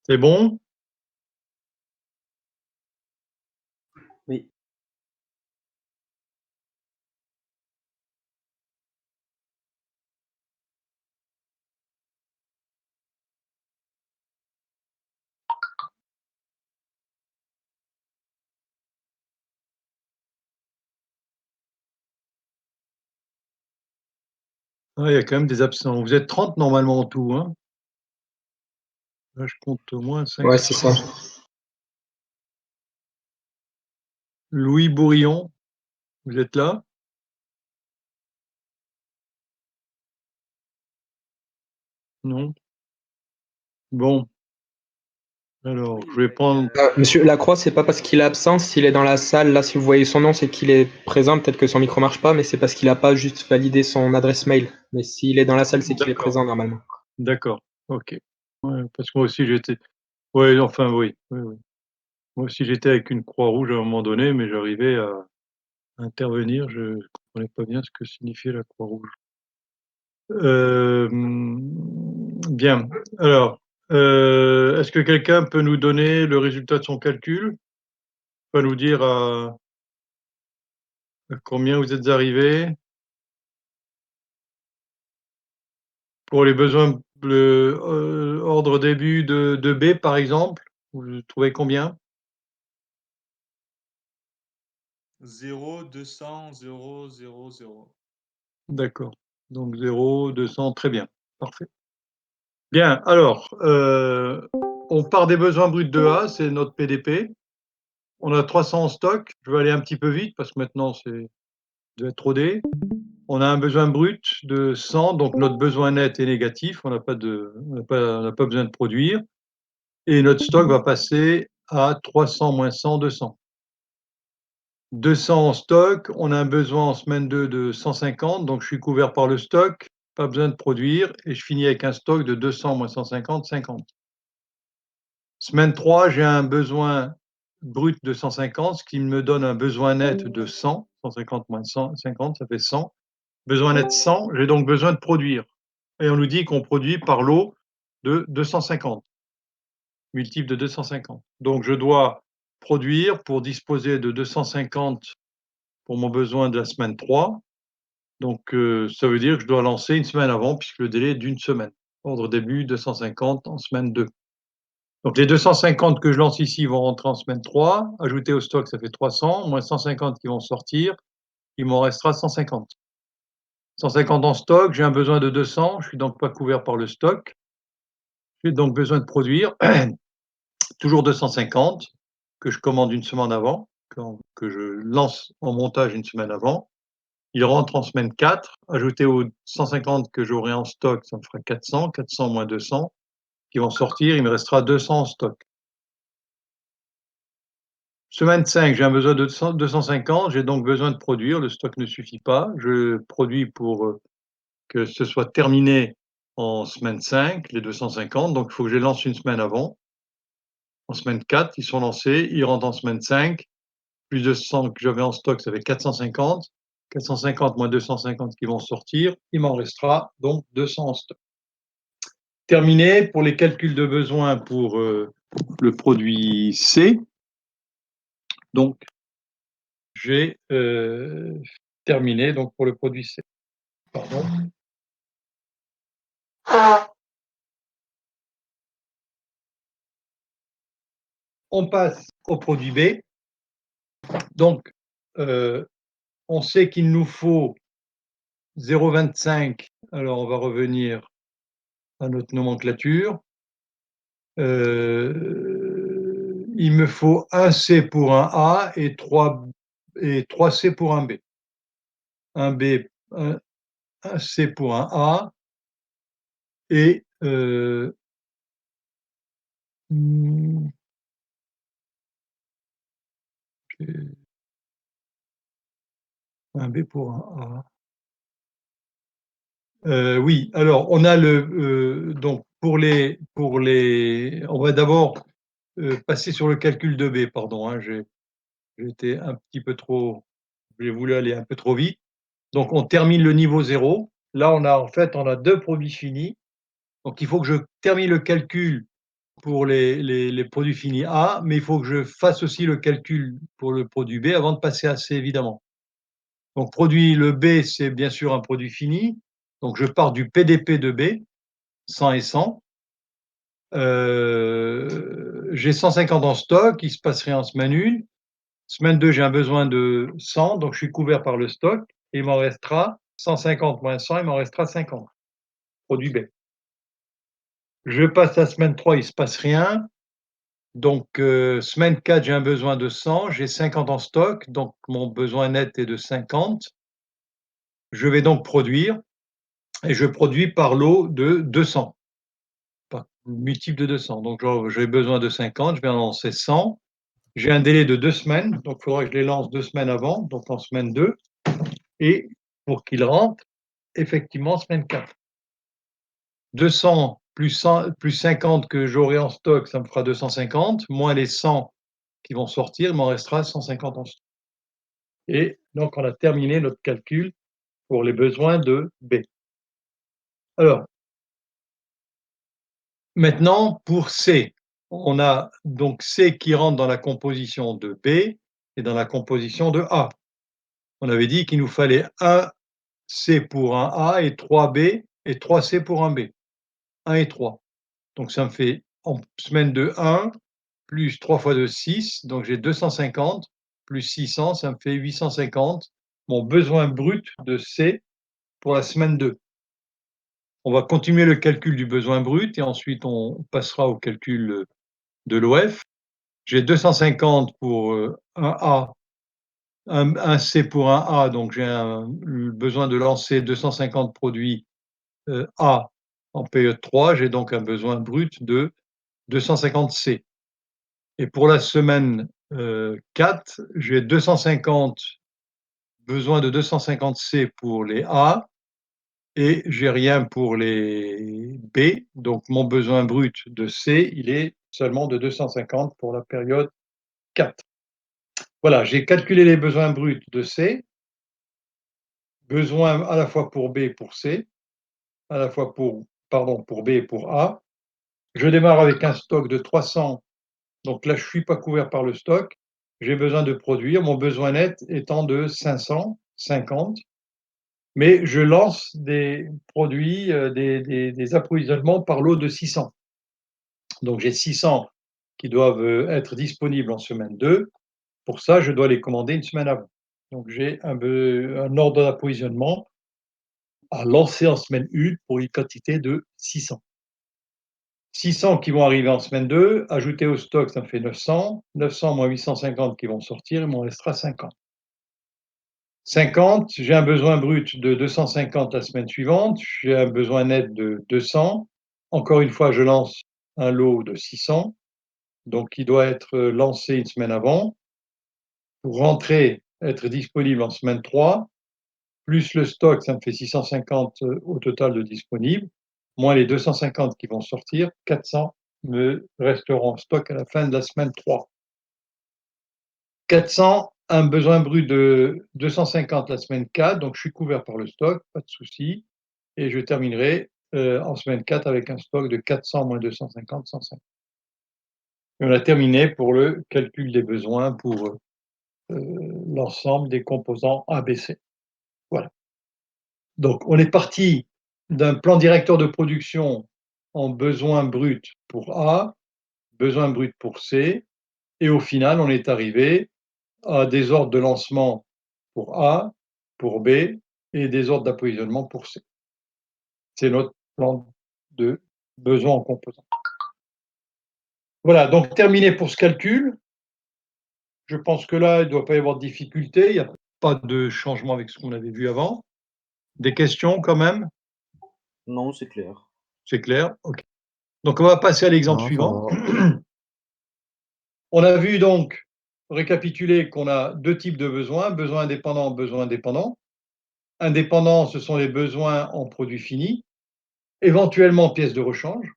C'est bon? Oui. Ah, il y a quand même des absents. Vous êtes 30 normalement en tout, hein? Là, je compte au moins 5 Ouais, c'est ça. Louis Bourillon, vous êtes là? Non? Bon. Alors, je vais prendre. Monsieur Lacroix, c'est pas parce qu'il est absent, s'il est dans la salle, là, si vous voyez son nom, c'est qu'il est présent. Peut-être que son micro marche pas, mais c'est parce qu'il a pas juste validé son adresse mail. Mais s'il est dans la salle, c'est qu'il est D'accord. présent normalement. D'accord, OK. Ouais, parce que moi aussi j'étais ouais, enfin oui, oui, oui. Moi aussi j'étais avec une croix rouge à un moment donné, mais j'arrivais à intervenir, je comprenais pas bien ce que signifiait la croix rouge. Bien. Alors, est-ce que quelqu'un peut nous donner le résultat de son calcul? Peut nous dire à combien vous êtes arrivés? Pour les besoins, le, ordre début de B par exemple, vous trouvez combien? 0, 200, 0, 0, 0. D'accord. Donc 0, 200, très bien, parfait. Bien, alors, on part des besoins bruts de A, c'est notre PDP. On a 300 en stock. Je vais aller un petit peu vite parce que maintenant c'est doit être rodé. On a un besoin brut de 100, donc notre besoin net est négatif, on n'a pas besoin de produire et notre stock va passer à 300 moins 100, 200. 200 en stock, on a un besoin en semaine 2 de 150, donc je suis couvert par le stock, pas besoin de produire et je finis avec un stock de 200 moins 150, 50. Semaine 3, j'ai un besoin brut de 150, ce qui me donne un besoin net de 100. 150 moins 150, ça fait 100. Besoin net 100, j'ai donc besoin de produire. Et on nous dit qu'on produit par lot de 250, multiple de 250. Donc je dois produire pour disposer de 250 pour mon besoin de la semaine 3. Donc ça veut dire que je dois lancer une semaine avant puisque le délai est d'une semaine. Ordre début 250 en semaine 2. Donc les 250 que je lance ici vont rentrer en semaine 3, ajouter au stock, ça fait 300, moins 150 qui vont sortir, il m'en restera 150. 150 en stock, j'ai un besoin de 200, je suis donc pas couvert par le stock. J'ai donc besoin de produire toujours 250 que je commande une semaine avant, que je lance en montage une semaine avant. Il rentre en semaine 4, ajouté aux 150 que j'aurai en stock, ça me fera 400, 400 moins 200 qui vont sortir, il me restera 200 en stock. Semaine 5, j'ai un besoin de 250, j'ai donc besoin de produire, le stock ne suffit pas. Je produis pour que ce soit terminé en semaine 5, les 250, donc il faut que je les lance une semaine avant. En semaine 4, ils sont lancés, ils rentrent en semaine 5, plus de 100 que j'avais en stock, ça fait 450. 450 moins 250 qui vont sortir, il m'en restera donc 200 en stock. Terminé pour les calculs de besoin pour le produit C. Donc, j'ai terminé donc pour le produit C. Pardon. On passe au produit B. Donc, on sait qu'il nous faut 0,25. Alors, on va revenir à notre nomenclature. Il me faut un C pour un A et 3 C pour un B. Un B, un C pour un A et un B pour un A. Oui, alors on a donc pour les, on va d'abord passer sur le calcul de B, pardon, hein, j'ai été un petit peu trop, j'ai voulu aller un peu trop vite. Donc on termine le niveau 0. Là, on a deux produits finis. Donc il faut que je termine le calcul pour les produits finis A, mais il faut que je fasse aussi le calcul pour le produit B avant de passer à C, évidemment. Donc le B, c'est bien sûr un produit fini, donc je pars du PDP de B, 100 et 100. J'ai 150 en stock, il ne se passe rien en semaine 1. Semaine 2, j'ai un besoin de 100, donc je suis couvert par le stock, et il m'en restera 150 moins 100, il m'en restera 50, produit B. Je passe à semaine 3, il ne se passe rien. Donc, semaine 4, j'ai un besoin de 100, j'ai 50 en stock, donc mon besoin net est de 50. Je vais donc produire, et je produis par lot de 200, par multiple de 200. Donc, j'ai besoin de 50, je vais en lancer 100. J'ai un délai de 2 semaines, donc il faudra que je les lance 2 semaines avant, donc en semaine 2, et pour qu'ils rentrent, effectivement, semaine 4. 200 plus 50 que j'aurai en stock, ça me fera 250, moins les 100 qui vont sortir, il m'en restera 150 en stock. Et donc, on a terminé notre calcul pour les besoins de B. Alors, maintenant, pour C, on a donc C qui rentre dans la composition de B et dans la composition de A. On avait dit qu'il nous fallait un C pour un A et 3 B et 3 C pour un B. 1 et 3. Donc, ça me fait en semaine de 1 plus 3 fois 2, 6. Donc, j'ai 250 plus 600, ça me fait 850. Mon besoin brut de C pour la semaine 2. On va continuer le calcul du besoin brut et ensuite on passera au calcul de l'OF. J'ai 250 pour un A, un C pour un A, donc j'ai besoin de lancer 250 produits A en période 3, j'ai donc un besoin brut de 250 C. Et pour la semaine 4, j'ai 250, besoin de 250 C pour les A, et j'ai rien pour les B, donc mon besoin brut de C, il est seulement de 250 pour la période 4. Voilà, j'ai calculé les besoins bruts de C, besoin à la fois pour B et pour C, à la fois pour B et pour A. Je démarre avec un stock de 300, donc là je ne suis pas couvert par le stock, j'ai besoin de produire, mon besoin net étant de 550. Mais je lance des produits, des approvisionnements par lot de 600. Donc j'ai 600 qui doivent être disponibles en semaine 2. Pour ça, je dois les commander une semaine avant. Donc j'ai un ordre d'approvisionnement à lancer en semaine 1 pour une quantité de 600. 600 qui vont arriver en semaine 2, ajouté au stock, ça me fait 900. 900 moins 850 qui vont sortir, il m'en restera 50. 50, j'ai un besoin brut de 250 la semaine suivante, j'ai un besoin net de 200. Encore une fois, je lance un lot de 600, donc qui doit être lancé une semaine avant, pour rentrer, être disponible en semaine 3, plus le stock, ça me fait 650 au total de disponibles, moins les 250 qui vont sortir, 400 me resteront en stock à la fin de la semaine 3. 400, un besoin brut de 250 la semaine 4, donc je suis couvert par le stock, pas de souci, et je terminerai en semaine 4 avec un stock de 400 moins 250, 150. Et on a terminé pour le calcul des besoins pour l'ensemble des composants ABC. Voilà. Donc on est parti d'un plan directeur de production en besoin brut pour A, besoin brut pour C, et au final on est arrivé à des ordres de lancement pour A, pour B et des ordres d'approvisionnement pour C. C'est notre plan de besoin en composants. Voilà, donc terminé pour ce calcul. Je pense que là, il ne doit pas y avoir de difficulté. Il n'y a pas de changement avec ce qu'on avait vu avant. Des questions quand même? Non, c'est clair. C'est clair? OK. Donc on va passer à l'exemple Non, ça suivant. va. On a vu donc, récapituler qu'on a 2 types de besoins, besoin indépendant, besoin indépendant. Indépendant, ce sont les besoins en produits finis, éventuellement pièces de rechange.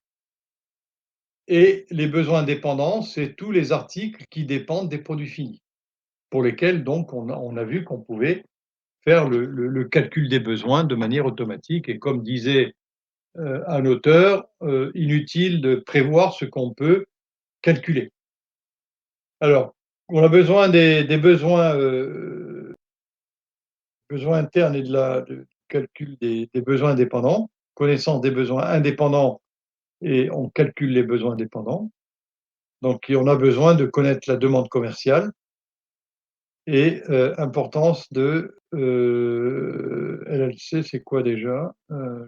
Et les besoins dépendants, c'est tous les articles qui dépendent des produits finis, pour lesquels donc on a vu qu'on pouvait faire le calcul des besoins de manière automatique. Et comme disait un auteur, inutile de prévoir ce qu'on peut calculer. Alors, on a besoin des besoins, besoins internes et du calcul des besoins indépendants, connaissance des besoins indépendants et on calcule les besoins dépendants. Donc on a besoin de connaître la demande commerciale et importance de, LLC, c'est quoi déjà?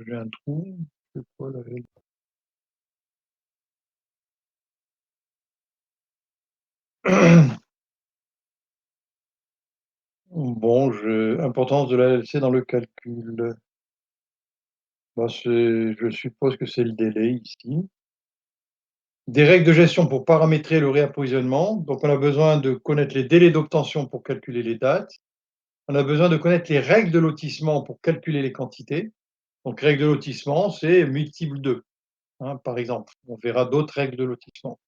J'ai un trou, c'est quoi la Bon, importance de la LLC dans le calcul. Bah, je suppose que c'est le délai ici. Des règles de gestion pour paramétrer le réapprovisionnement. Donc, on a besoin de connaître les délais d'obtention pour calculer les dates. On a besoin de connaître les règles de lotissement pour calculer les quantités. Donc, règles de lotissement, c'est multiple 2, hein, par exemple. On verra d'autres règles de lotissement.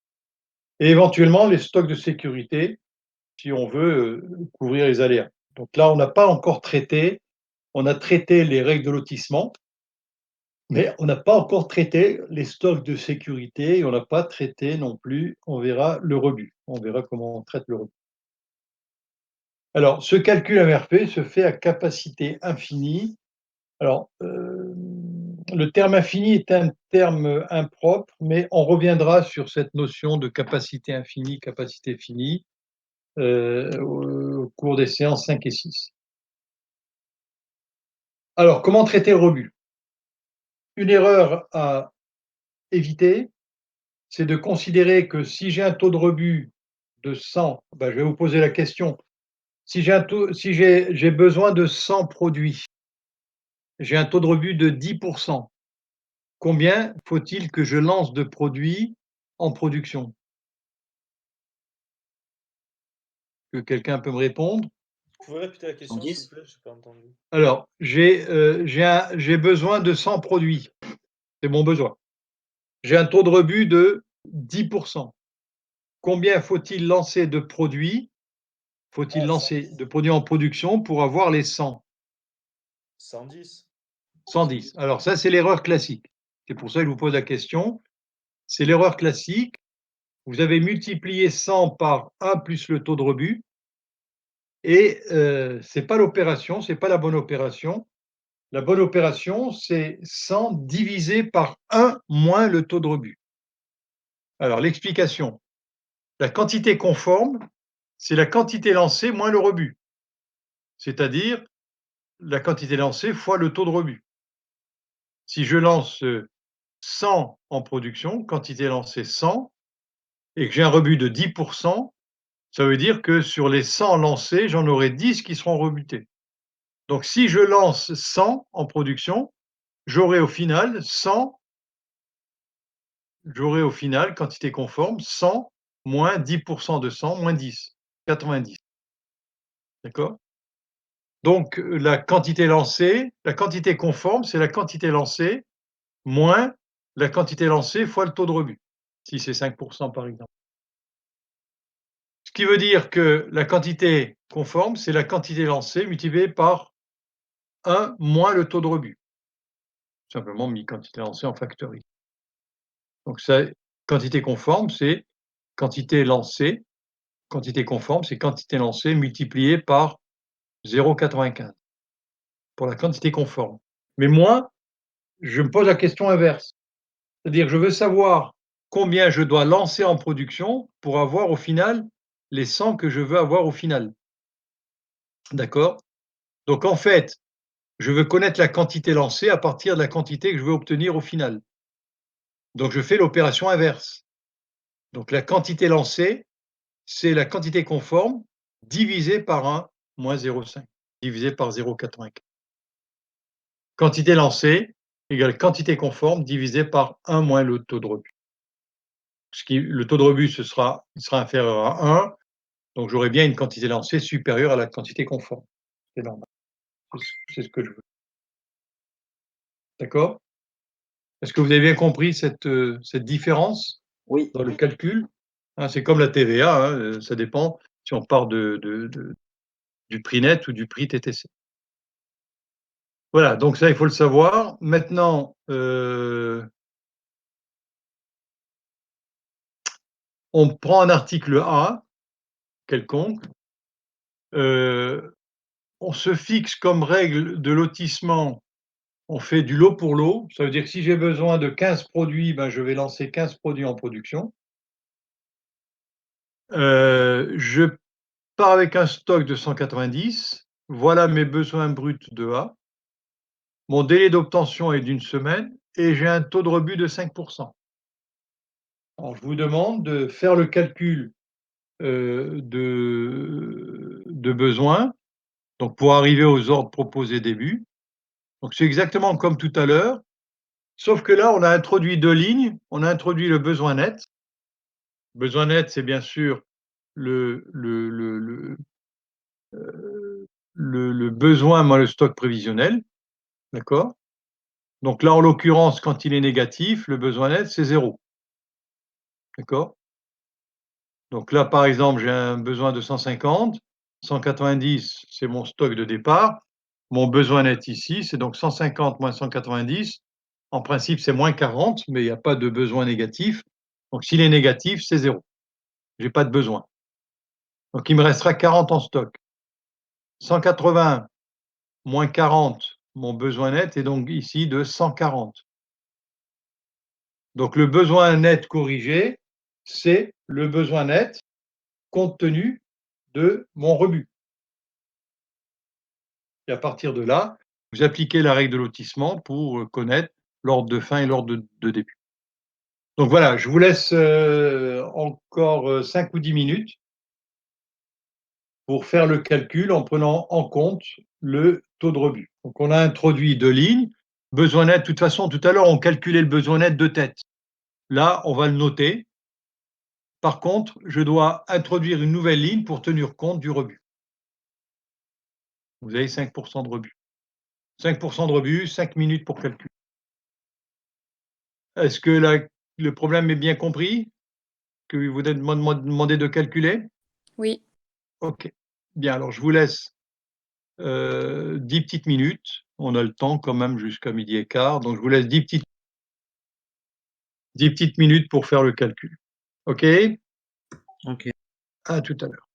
Et éventuellement, les stocks de sécurité, si on veut couvrir les aléas. Donc là, on n'a pas encore traité. On a traité les règles de lotissement, mais on n'a pas encore traité les stocks de sécurité et on n'a pas traité non plus, on verra le rebut. On verra comment on traite le rebut. Alors, ce calcul MRP se fait à capacité infinie. Alors, le terme infini est un terme impropre, mais on reviendra sur cette notion de capacité infinie, capacité finie, au cours des séances 5 et 6. Alors, comment traiter le rebut? Une erreur à éviter, c'est de considérer que si j'ai un taux de rebut de 100, ben, je vais vous poser la question. Si j'ai besoin de 100 produits, j'ai un taux de rebut de 10%. Combien faut-il que je lance de produits en production? Que quelqu'un peut me répondre? Vous pouvez répéter la question, s'il 110. vous plaît? Je n'ai pas entendu. Alors, j'ai besoin de 100 produits. C'est mon besoin. J'ai un taux de rebut de 10%. Combien faut-il lancer de produits? Faut-il lancer de produits en production pour avoir les 100? 110. 110. Alors ça, c'est l'erreur classique. C'est pour ça que je vous pose la question. C'est l'erreur classique. Vous avez multiplié 100 par 1 plus le taux de rebut et ce n'est pas l'opération, ce n'est pas la bonne opération. La bonne opération, c'est 100 divisé par 1 moins le taux de rebut. Alors l'explication. La quantité conforme, c'est la quantité lancée moins le rebut, c'est-à-dire la quantité lancée fois le taux de rebut. Si je lance 100 en production, quantité lancée 100, et que j'ai un rebut de 10%, ça veut dire que sur les 100 lancés, j'en aurai 10 qui seront rebutés. Donc si je lance 100 en production, j'aurai au final 100, quantité conforme, 100 moins 10% de 100, moins 10, 90. D'accord? Donc la quantité lancée, la quantité conforme, c'est la quantité lancée moins la quantité lancée fois le taux de rebut, si c'est 5% par exemple. Ce qui veut dire que la quantité conforme, c'est la quantité lancée multipliée par 1 moins le taux de rebut. Simplement mis quantité lancée en factorisé. Donc ça, quantité conforme, c'est quantité lancée. Quantité conforme, c'est quantité lancée multipliée par 0,95 pour la quantité conforme. Mais moi, je me pose la question inverse. C'est-à-dire, je veux savoir combien je dois lancer en production pour avoir au final les 100 que je veux avoir au final. D'accord? Donc en fait, je veux connaître la quantité lancée à partir de la quantité que je veux obtenir au final. Donc je fais l'opération inverse. Donc la quantité lancée, c'est la quantité conforme divisée par 1 moins 0,5, divisé par 0,95. Quantité lancée égale quantité conforme divisé par 1 moins le taux de rebut. Le taux de rebut, il sera inférieur à 1, donc j'aurai bien une quantité lancée supérieure à la quantité conforme. C'est normal. C'est ce que je veux. D'accord? Est-ce que vous avez bien compris cette différence Oui. dans le calcul? Hein, c'est comme la TVA, hein, ça dépend si on part du prix net ou du prix TTC. Voilà, donc ça, il faut le savoir. Maintenant, on prend un article A, quelconque, on se fixe comme règle de lotissement, on fait du lot pour lot. Ça veut dire que si j'ai besoin de 15 produits, ben, je vais lancer 15 produits en production. Je pars avec un stock de 190. Voilà mes besoins bruts de A. Mon délai d'obtention est d'1 semaine et j'ai un taux de rebut de 5. Alors je vous demande de faire le calcul, de besoins, donc pour arriver aux ordres proposés début. Donc c'est exactement comme tout à l'heure, sauf que là, on a introduit 2 lignes. On a introduit le besoin net. Besoin net, c'est bien sûr le le le le, le besoin moins le stock prévisionnel, d'accord? Donc là, en l'occurrence, quand il est négatif, le besoin net, c'est 0, d'accord? Donc là, par exemple, j'ai un besoin de 150, 190, c'est mon stock de départ. Mon besoin net ici, c'est donc 150 moins 190. En principe, c'est moins 40, mais il n'y a pas de besoin négatif. Donc s'il est négatif, c'est 0. J'ai pas de besoin. Donc il me restera 40 en stock. 180 moins 40, mon besoin net est donc ici de 140. Donc le besoin net corrigé, c'est le besoin net compte tenu de mon rebut. Et à partir de là, vous appliquez la règle de lotissement pour connaître l'ordre de fin et l'ordre de début. Donc voilà, je vous laisse encore 5 ou 10 minutes pour faire le calcul en prenant en compte le taux de rebut. Donc on a introduit 2 lignes. Besoin net, de toute façon, tout à l'heure, on calculait le besoin net de tête. Là, on va le noter. Par contre, je dois introduire une nouvelle ligne pour tenir compte du rebut. Vous avez 5 de rebut. 5 de rebut, 5 minutes pour calculer. Est-ce que le problème est bien compris? Que vous êtes demandé de calculer? Oui. OK. Bien, alors je vous laisse 10 petites minutes. On a le temps quand même jusqu'à 12h15, donc je vous laisse 10 petites minutes pour faire le calcul. OK? OK. À tout à l'heure.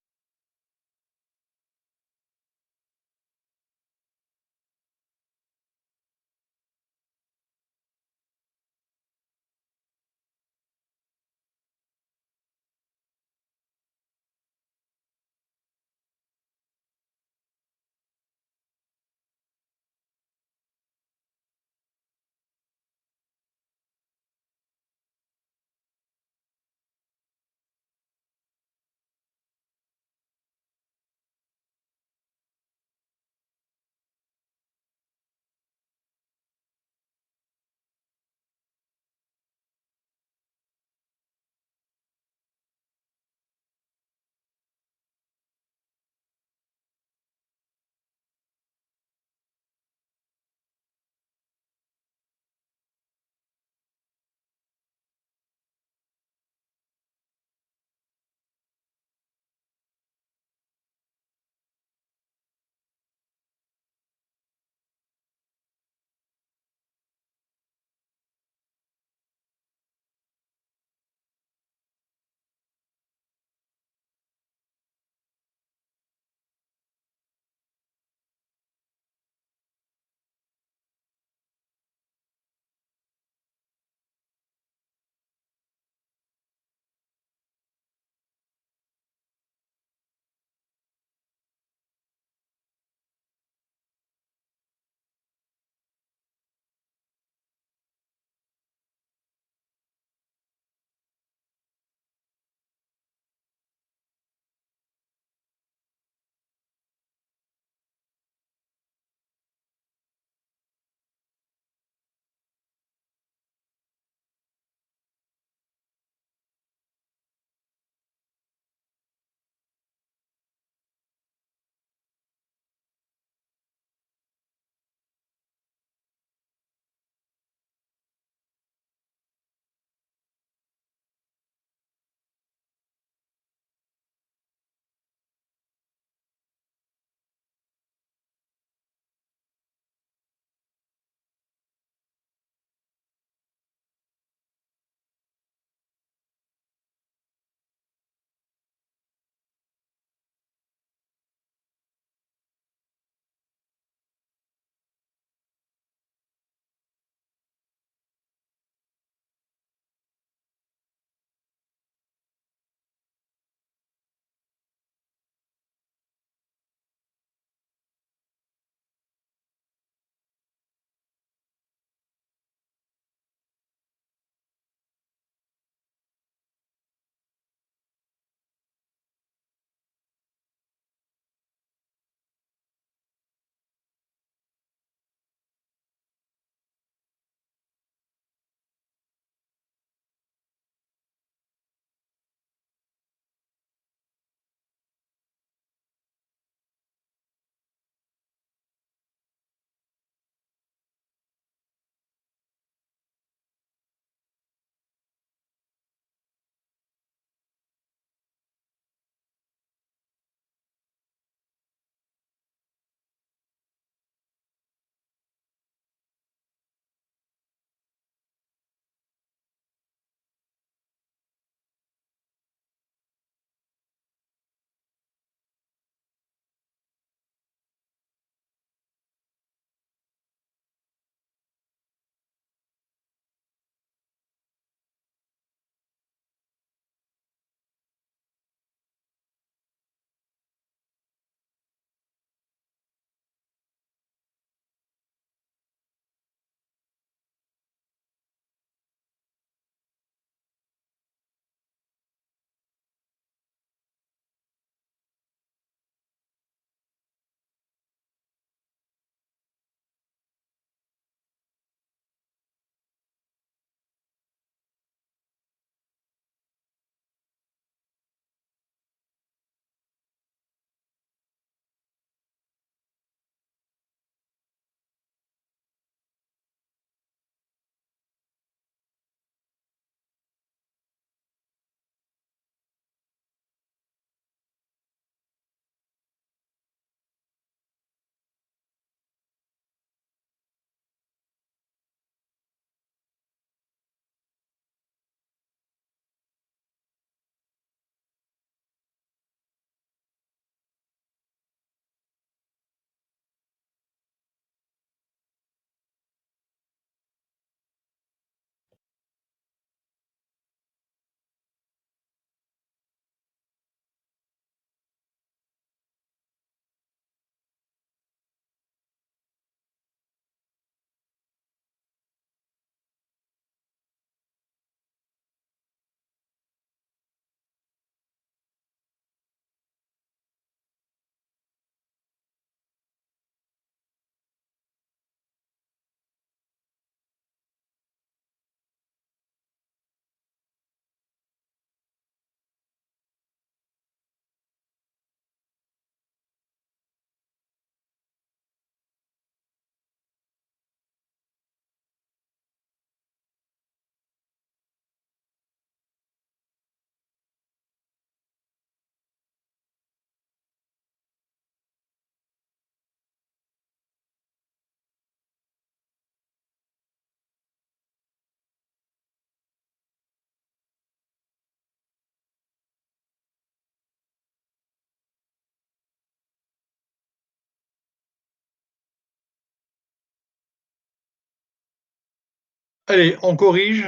Allez, on corrige.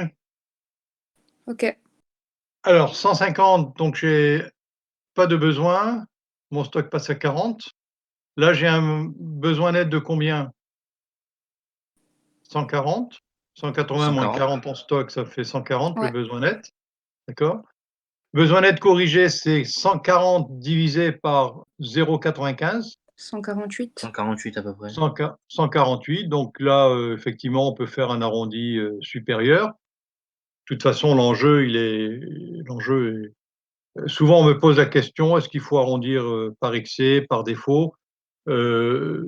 Ok. Alors 150, donc j'ai pas de besoin. Mon stock passe à 40. Là, j'ai un besoin net de combien? 140. 180 moins 140. 40 en stock, ça fait 140 le Ouais. besoin net. D'accord? Besoin net corrigé, c'est 140 divisé par 0,95. 148. 148 à peu près. 148. Donc là, effectivement, on peut faire un arrondi supérieur. De toute façon, l'enjeu est. Souvent, on me pose la question, est-ce qu'il faut arrondir par excès, par défaut? C'est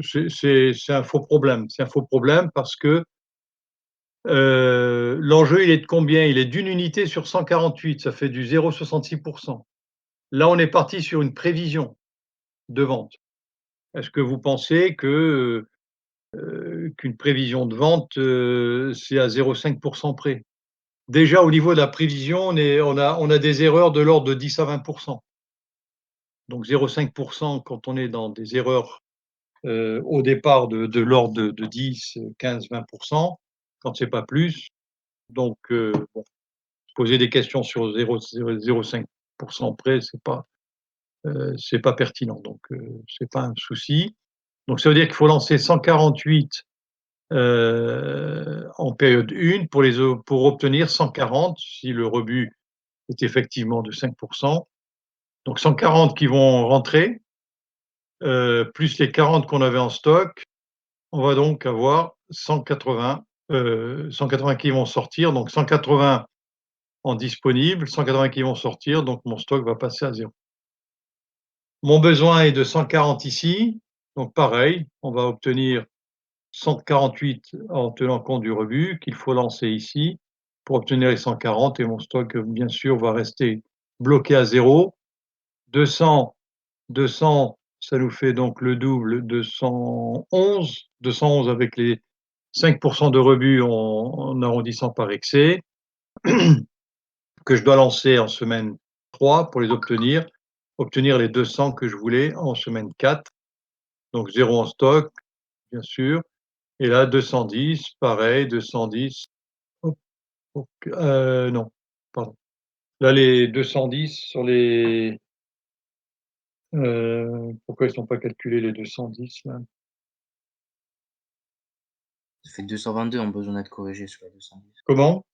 un faux problème. C'est un faux problème parce que l'enjeu, il est de combien? Il est d'une unité sur 148, ça fait du 0,66%. Là, on est parti sur une prévision de vente. Est-ce que vous pensez qu'une prévision de vente, c'est à 0,5% près? Déjà, au niveau de la prévision, on a des erreurs de l'ordre de 10 à 20%. Donc 0,5% quand on est dans des erreurs au départ de l'ordre de 10, 15, 20%, quand c'est pas plus. Donc, bon, se poser des questions sur 0,5% près, c'est pas pertinent. Donc, c'est pas un souci. Donc, ça veut dire qu'il faut lancer 148 en période 1 pour obtenir 140 si le rebut est effectivement de 5%. Donc 140 qui vont rentrer, plus les 40 qu'on avait en stock, on va donc avoir 180 qui vont sortir, donc 180 en disponible, 180 qui vont sortir, donc mon stock va passer à 0. Mon besoin est de 140 ici, donc pareil, on va obtenir 148 en tenant compte du rebut qu'il faut lancer ici pour obtenir les 140 et mon stock, bien sûr, va rester bloqué à 0. 200, 200, ça nous fait donc le double, 211. 211 avec les 5% de rebut en arrondissant par excès, que je dois lancer en semaine 3 pour les obtenir les 200 que je voulais en semaine 4. Donc 0 en stock, bien sûr. Et là, 210, pareil, 210. Hop, hop, non, pardon. Là, les 210 sur les. Pourquoi ils ne sont pas calculés, les 210 là? Ça fait 222 en besoin d'être corrigé sur les 210. Comment?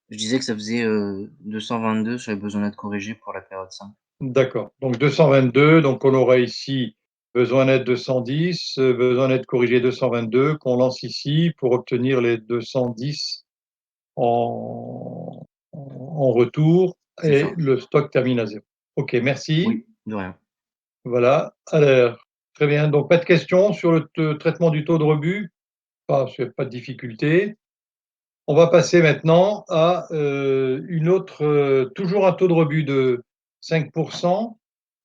Je disais que ça faisait 222 sur les besoins d'être corrigés pour la période 5. D'accord. Donc 222, donc on aura ici besoin net 210, besoin net corrigé 222, qu'on lance ici pour obtenir les 210 en retour C'est et ça. le stock termine à 0. OK, merci. Oui, de rien. Voilà. Alors, très bien. Donc pas de questions sur le traitement du taux de rebut? Pas de difficulté. On va passer maintenant à une autre, toujours un taux de rebut de 5%.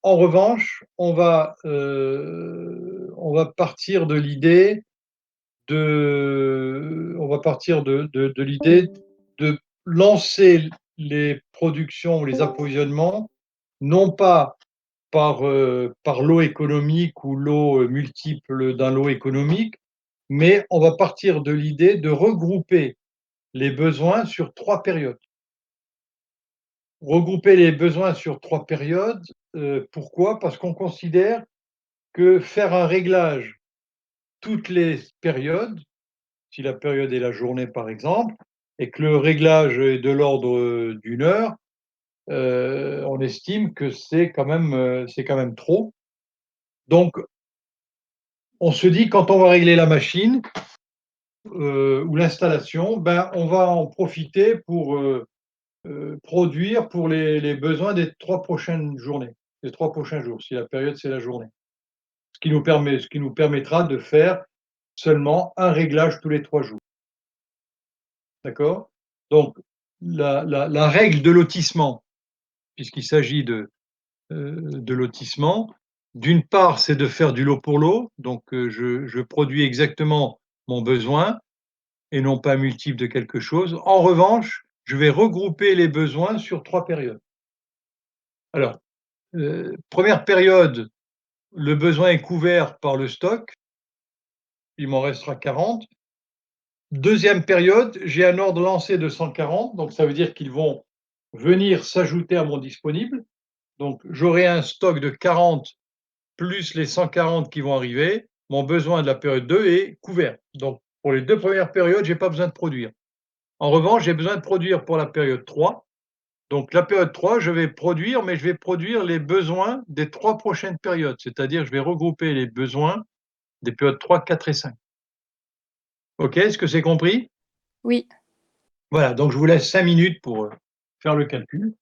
En revanche, on va partir de l'idée de lancer les productions ou les approvisionnements, non pas par lot économique ou lot multiple d'un lot économique, mais on va partir de l'idée de regrouper les besoins sur 3 périodes. Regrouper les besoins sur 3 périodes, pourquoi? Parce qu'on considère que faire un réglage toutes les périodes, si la période est la journée par exemple, et que le réglage est de l'ordre d'1 heure, on estime que c'est quand même trop. Donc on se dit quand on va régler la machine, ou l'installation, ben, on va en profiter pour, produire pour les besoins des 3 prochaines journées, des 3 prochains jours, si la période, c'est la journée. Ce qui nous permettra de faire seulement un réglage tous les 3 jours. D'accord? Donc la règle de lotissement, puisqu'il s'agit de lotissement, d'une part, c'est de faire du lot pour lot, donc je produis exactement mon besoin et non pas un multiple de quelque chose. En revanche, je vais regrouper les besoins sur 3 périodes. Alors, première période, le besoin est couvert par le stock, il m'en restera 40. deuxième période, j'ai un ordre lancé de 140, donc ça veut dire qu'ils vont venir s'ajouter à mon disponible. Donc j'aurai un stock de 40 plus les 140 qui vont arriver. Mon besoin de la période 2 est couvert. Donc pour les 2 premières périodes, je n'ai pas besoin de produire. En revanche, j'ai besoin de produire pour la période 3. Donc la période 3, je vais produire, mais je vais produire les besoins des 3 prochaines périodes, c'est-à-dire je vais regrouper les besoins des périodes 3, 4 et 5. OK, est-ce que c'est compris? Oui. Voilà, donc je vous laisse 5 minutes pour faire le calcul.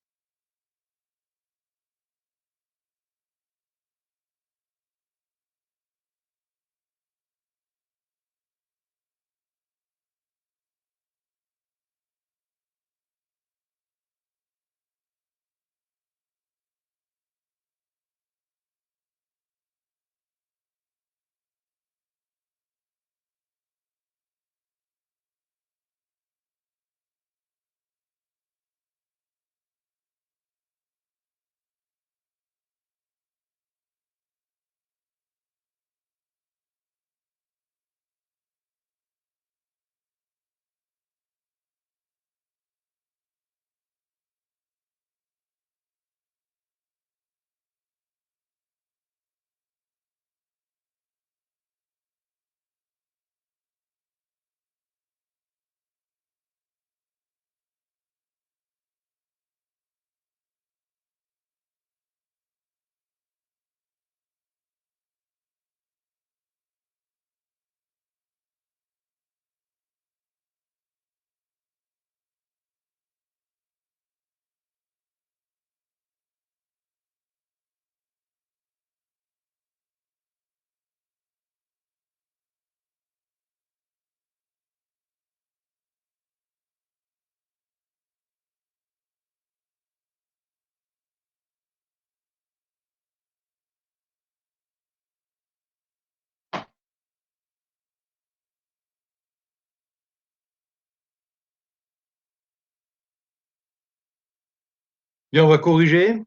Bien, on va corriger.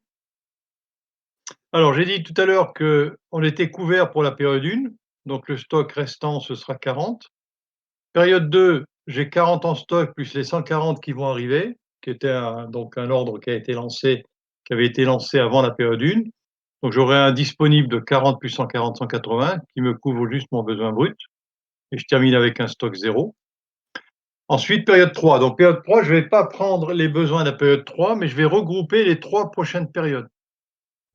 Alors, j'ai dit tout à l'heure qu'on était couvert pour la période 1, donc le stock restant, ce sera 40. Période 2, j'ai 40 en stock plus les 140 qui vont arriver, qui était donc un ordre qui avait été lancé avant la période 1. Donc j'aurai un disponible de 40 plus 140, 180 qui me couvre juste mon besoin brut et je termine avec un stock 0. Ensuite, période 3. Donc période 3, je ne vais pas prendre les besoins de la période 3, mais je vais regrouper les 3 prochaines périodes.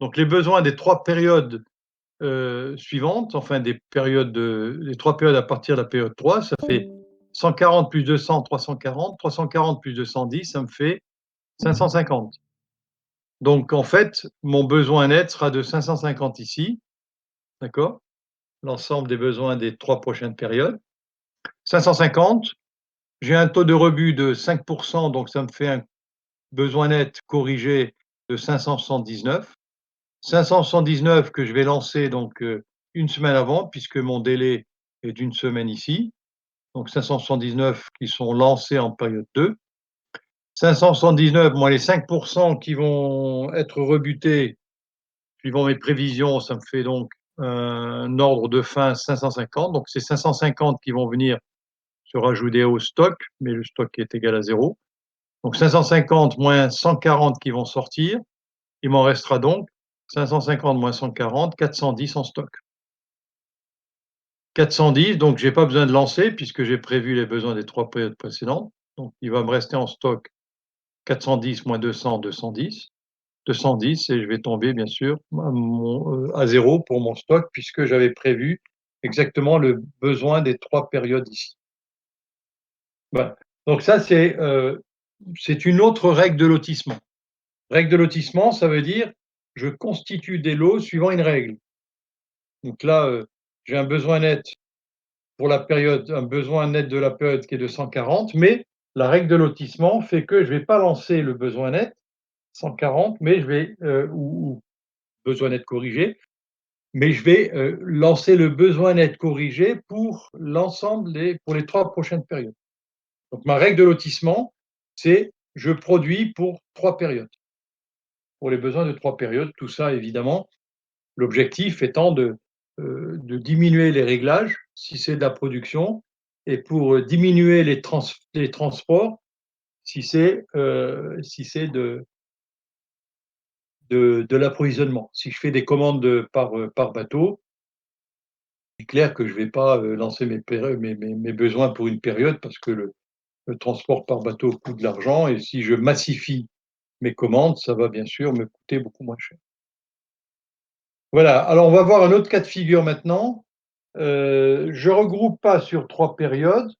Donc les besoins des 3 périodes suivantes, enfin les 3 périodes à partir de la période 3, ça fait 140 plus 200, 340, 340 plus 210, ça me fait 550. Donc en fait, mon besoin net sera de 550 ici, d'accord? L'ensemble des besoins des 3 prochaines périodes. 550, j'ai un taux de rebut de 5 donc ça me fait un besoin net corrigé de 579. 579 que je vais lancer donc, 1 semaine avant puisque mon délai est d'1 semaine ici. Donc 579 qui sont lancés en période 2. 579 moins les 5 qui vont être rebutés suivant mes prévisions, ça me fait donc un ordre de fin 550. Donc c'est 550 qui vont venir se rajouter au stock, mais le stock est égal à 0. Donc 550 moins 140 qui vont sortir. Il m'en restera donc 550 moins 140, 410 en stock. 410, donc j'ai pas besoin de lancer puisque j'ai prévu les besoins des 3 périodes précédentes. Donc il va me rester en stock 410 moins 200, 210. 210 et je vais tomber bien sûr à 0 pour mon stock puisque j'avais prévu exactement le besoin des 3 périodes ici. Voilà. Donc ça, c'est une autre règle de lotissement. Règle de lotissement, ça veut dire je constitue des lots suivant une règle. Donc là, j'ai un besoin net pour la période, un besoin net de la période qui est de 140, mais la règle de lotissement fait que je ne vais pas lancer le besoin net 140, mais je vais ou besoin net corrigé, mais je vais lancer le besoin net corrigé pour l'ensemble pour les 3 prochaines périodes. Donc ma règle de lotissement, c'est je produis pour 3 périodes. Pour les besoins de 3 périodes, tout ça évidemment, l'objectif étant de diminuer les réglages si c'est de la production et pour diminuer les transports, si c'est de l'approvisionnement. Si je fais des commandes par bateau, c'est clair que je ne vais pas lancer mes besoins pour une période parce que le transport par bateau coûte de l'argent et si je massifie mes commandes, ça va bien sûr me coûter beaucoup moins cher. Voilà, alors on va voir un autre cas de figure maintenant. Je ne regroupe pas sur 3 périodes,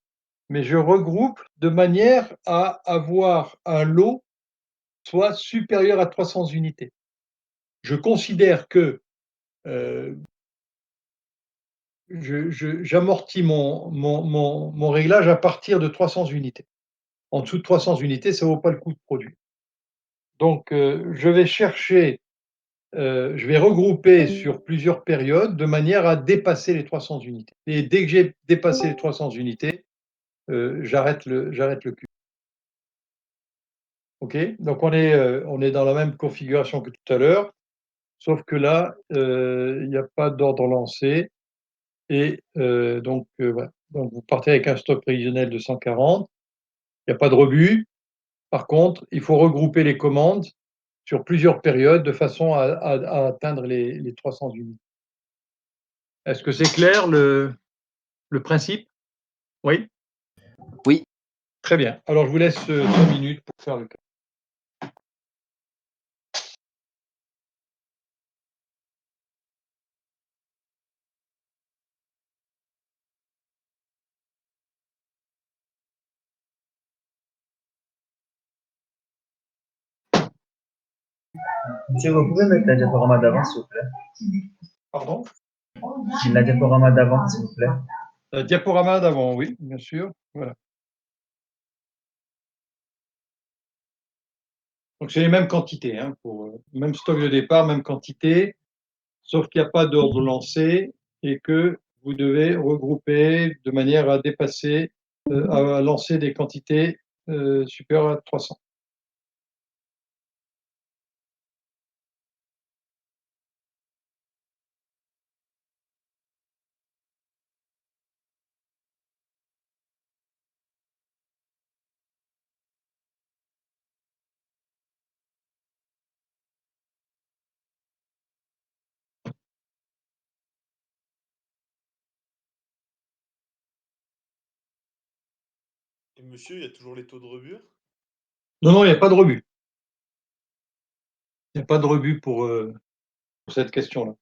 mais je regroupe de manière à avoir un lot soit supérieur à 300 unités. Je considère que j'amortis mon réglage à partir de 300 unités. En dessous de 300 unités, ça ne vaut pas le coup de produire. Donc, je vais regrouper sur plusieurs périodes de manière à dépasser les 300 unités. Et dès que j'ai dépassé les 300 unités, j'arrête le cube. OK? Donc, on est dans la même configuration que tout à l'heure, sauf que là, il n'y a pas d'ordre lancé. Et donc, voilà. Donc, vous partez avec un stock prévisionnel de 140. Il n'y a pas de rebut. Par contre, il faut regrouper les commandes sur plusieurs périodes de façon à atteindre les 300 unités. Est-ce que c'est clair le principe? Oui? Oui. Très bien. Alors, je vous laisse 5 minutes pour faire le cas. Monsieur, vous pouvez mettre la diaporama d'avant, s'il vous plaît? Pardon? La diaporama d'avant, s'il vous plaît. La diaporama d'avant, oui, bien sûr. Voilà. Donc, c'est les mêmes quantités, hein, même stock de départ, même quantité, sauf qu'il n'y a pas d'ordre lancé et que vous devez regrouper de manière à dépasser, à lancer des quantités supérieures à 300. Et monsieur, il y a toujours les taux de rebut? Non, non, il n'y a pas de rebut. Il n'y a pas de rebut pour cette question-là.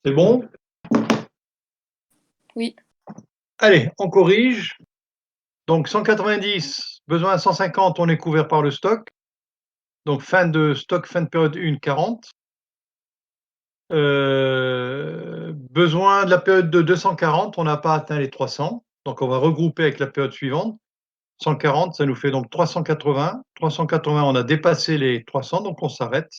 C'est bon? Oui. Allez, on corrige. Donc 190, besoin 150, on est couvert par le stock. Donc fin de stock, fin de période 1, 40. Besoin de la période de 240, on n'a pas atteint les 300. Donc on va regrouper avec la période suivante. 140, ça nous fait donc 380. 380, on a dépassé les 300, donc on s'arrête.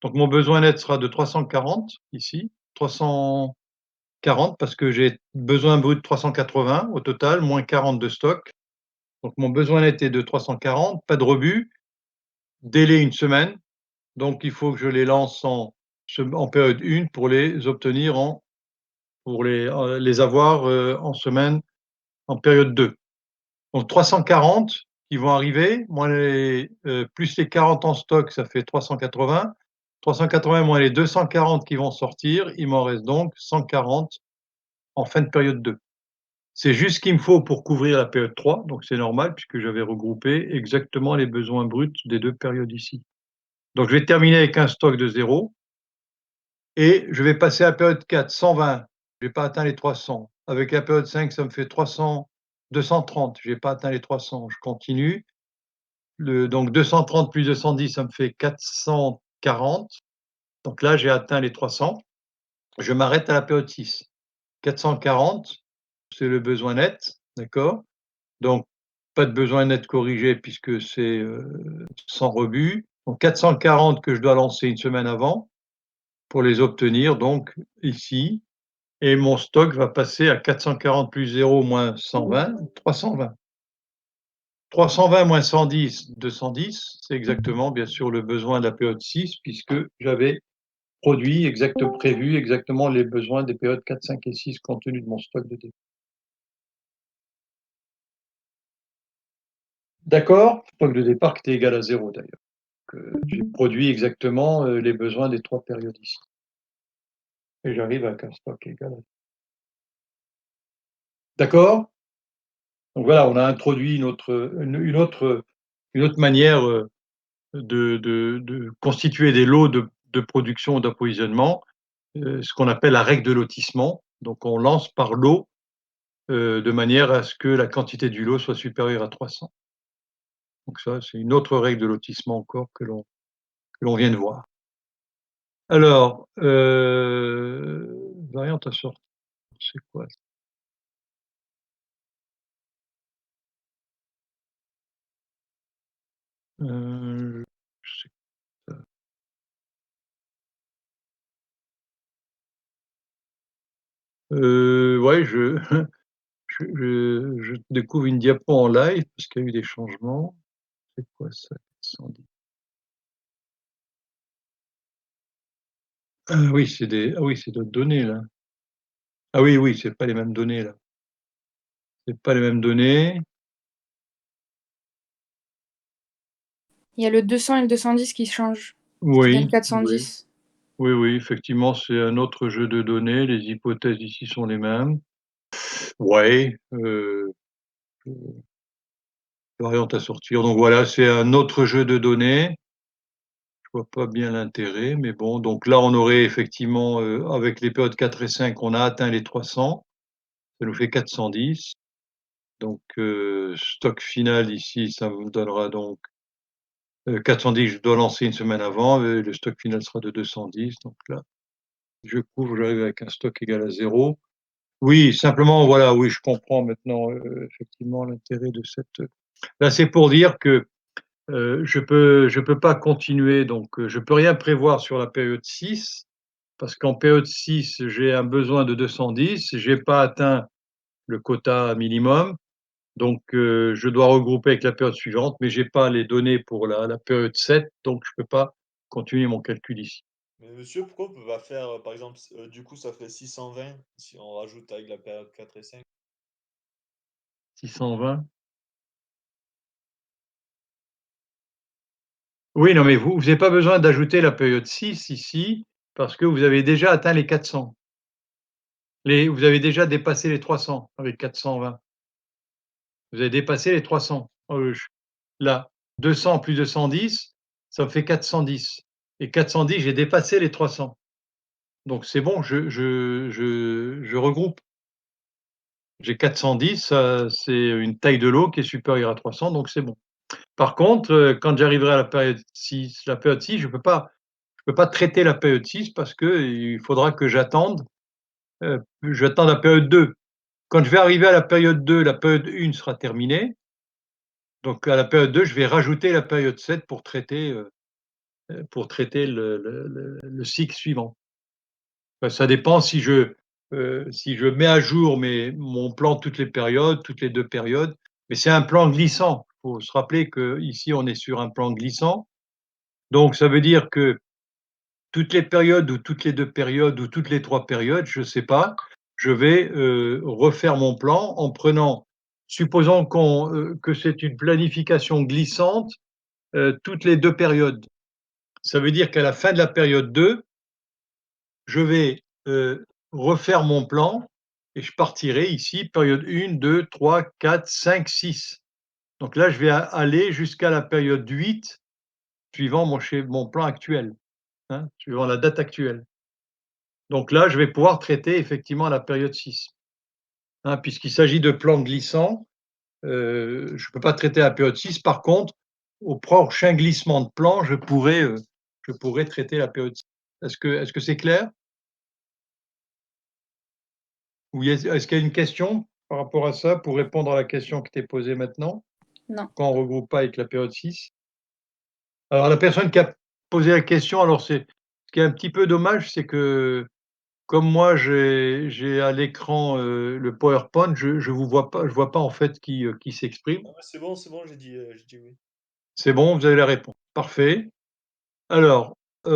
Donc mon besoin net sera de 340 ici, 340 parce que j'ai besoin brut de 380 au total, moins 40 de stock. Donc mon besoin net est de 340, pas de rebut, délai 1 semaine, donc il faut que je les lance en période 1 pour les obtenir pour les avoir, en semaine en période 2. Donc 340 qui vont arriver, moins plus les 40 en stock, ça fait 380. 380 moins les 240 qui vont sortir, il m'en reste donc 140 en fin de période 2. C'est juste ce qu'il me faut pour couvrir la période 3, donc c'est normal puisque j'avais regroupé exactement les besoins bruts des 2 périodes ici. Donc je vais terminer avec un stock de 0 et je vais passer à la période 4, 120, je n'ai pas atteint les 300. Avec la période 5, ça me fait 230, je n'ai pas atteint les 300, je continue. Donc 230 plus 210, ça me fait 440. Donc là, j'ai atteint les 300. Je m'arrête à la période 6. 440, c'est le besoin net, d'accord? Donc pas de besoin net corrigé puisque c'est, sans rebut. Donc 440 que je dois lancer 1 semaine avant pour les obtenir donc ici et mon stock va passer à 440 plus 0 moins 120, 320. 320 moins 110, 210, c'est exactement bien sûr le besoin de la période 6 puisque j'avais prévu exactement les besoins des périodes 4, 5 et 6 compte tenu de mon stock de dépôt. D'accord? Stock de départ qui était égal à 0 d'ailleurs. J'ai produit exactement, les besoins des 3 périodes ici. Et j'arrive avec un stock égal à 0. D'accord? Donc voilà, on a introduit une autre manière, de constituer des lots de production ou d'approvisionnement, ce qu'on appelle la règle de lotissement. Donc on lance par lot, de manière à ce que la quantité du lot soit supérieure à 300. Donc ça, c'est une autre règle de lotissement encore que l'on vient de voir. Alors, variante à sortir, c'est quoi ça? Je sais pas. Ouais, je découvre une diapo en live parce qu'il y a eu des changements. C'est quoi ça? 410. Ah oui, c'est d'autres données là. Ah oui, oui, c'est pas les mêmes données là. C'est pas les mêmes données. Il y a le 200 et le 210 qui changent. Qui Oui, donnent oui. 410. Oui, oui, effectivement, c'est un autre jeu de données. Les hypothèses ici sont les mêmes. Ouais, variante à sortir. Donc voilà, c'est un autre jeu de données. Je vois pas bien l'intérêt, mais bon, donc là, on aurait effectivement, avec les périodes 4 et 5, on a atteint les 300. Ça nous fait 410. Donc, stock final ici, ça me donnera donc 410, je dois lancer 1 semaine avant et le stock final sera de 210. Donc là, je couvre, j'arrive avec un stock égal à 0. Oui, simplement, voilà, oui, je comprends maintenant, effectivement l'intérêt de cette, là, c'est pour dire que, je peux pas continuer donc, je peux rien prévoir sur la période 6 parce qu'en période 6, j'ai un besoin de 210, j'ai pas atteint le quota minimum. Donc, je dois regrouper avec la période suivante, mais j'ai pas les données pour la période 7, donc je peux pas continuer mon calcul ici. Mais monsieur, pourquoi on peut pas faire, par exemple, du coup, ça fait 620 si on rajoute avec la période 4 et 5? 620. Oui, non, mais vous avez pas besoin d'ajouter la période 6 ici, parce que vous avez déjà atteint les 400. Vous avez déjà dépassé les 300 avec 420. Vous avez dépassé les 300. Là, 200 plus 210, ça me fait 410 et 410, j'ai dépassé les 300. Donc c'est bon, je regroupe. J'ai 410, c'est une taille de lot qui est supérieure à 300, donc c'est bon. Par contre, quand j'arriverai à la période 6, je peux pas traiter la période 6 parce qu'il faudra que j'attende la période 2. Quand je vais arriver à la période 2, la période 1 sera terminée. Donc à la période 2, je vais rajouter la période 7 pour traiter le cycle suivant. Bah, ça dépend si je mets à jour mon plan toutes les périodes, toutes les 2 périodes, mais c'est un plan glissant. Il faut se rappeler qu'ici, on est sur un plan glissant. Donc ça veut dire que toutes les périodes ou toutes les 2 périodes ou toutes les 3 périodes, je ne sais pas, je vais, refaire mon plan en prenant supposons que c'est une planification glissante, toutes les 2 périodes. Ça veut dire qu'à la fin de la période 2, je vais, refaire mon plan et je partirai ici période 1, 2, 3, 4, 5, 6. Donc là, je vais aller jusqu'à la période 8 suivant mon plan actuel, hein, suivant la date actuelle. Donc là, je vais pouvoir traiter effectivement la période 6, hein, puisqu'il s'agit de plans glissants, je ne peux pas traiter la période 6. Par contre, au prochain glissement de plan, je pourrais traiter la période 6. Est-ce que c'est clair? Ou est-ce qu'il y a une question par rapport à ça, pour répondre à la question qui t'est posée maintenant? Non. Quand on ne regroupe pas avec la période 6? Alors la personne qui a posé la question, alors ce qui est un petit peu dommage, c'est que comme moi j'ai à l'écran, le PowerPoint, je vous vois pas, je vois pas en fait qui s'exprime. Ah, c'est bon, j'ai dit oui. C'est bon, vous avez la réponse. Parfait. Alors, ouais,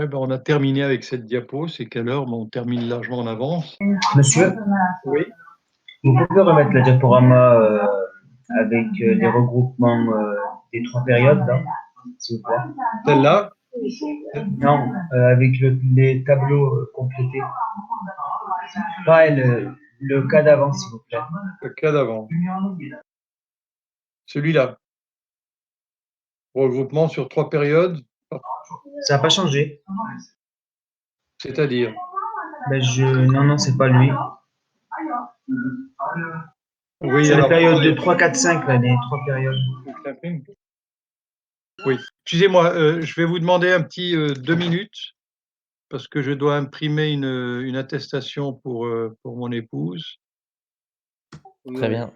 ben, on a terminé avec cette diapo. C'est quelle heure? Ben, on termine largement en avance. Monsieur, Oui. vous pouvez remettre le diaporama avec les regroupements des 3 périodes, là, s'il vous plaît? Celle-là? Non, avec les tableaux complétés. Pas le cas d'avant, s'il vous plaît. Le cas d'avant. Celui-là. Regroupement sur 3 périodes, Ça n'a pas changé. c'est-à-dire? Ben non, c'est pas lui. Oui, C'est la alors période de 3, 4, 5, là, les 3 périodes. oui. Excusez-moi, je vais vous demander un petit, 2 minutes parce que je dois imprimer une attestation pour mon épouse. Très bien.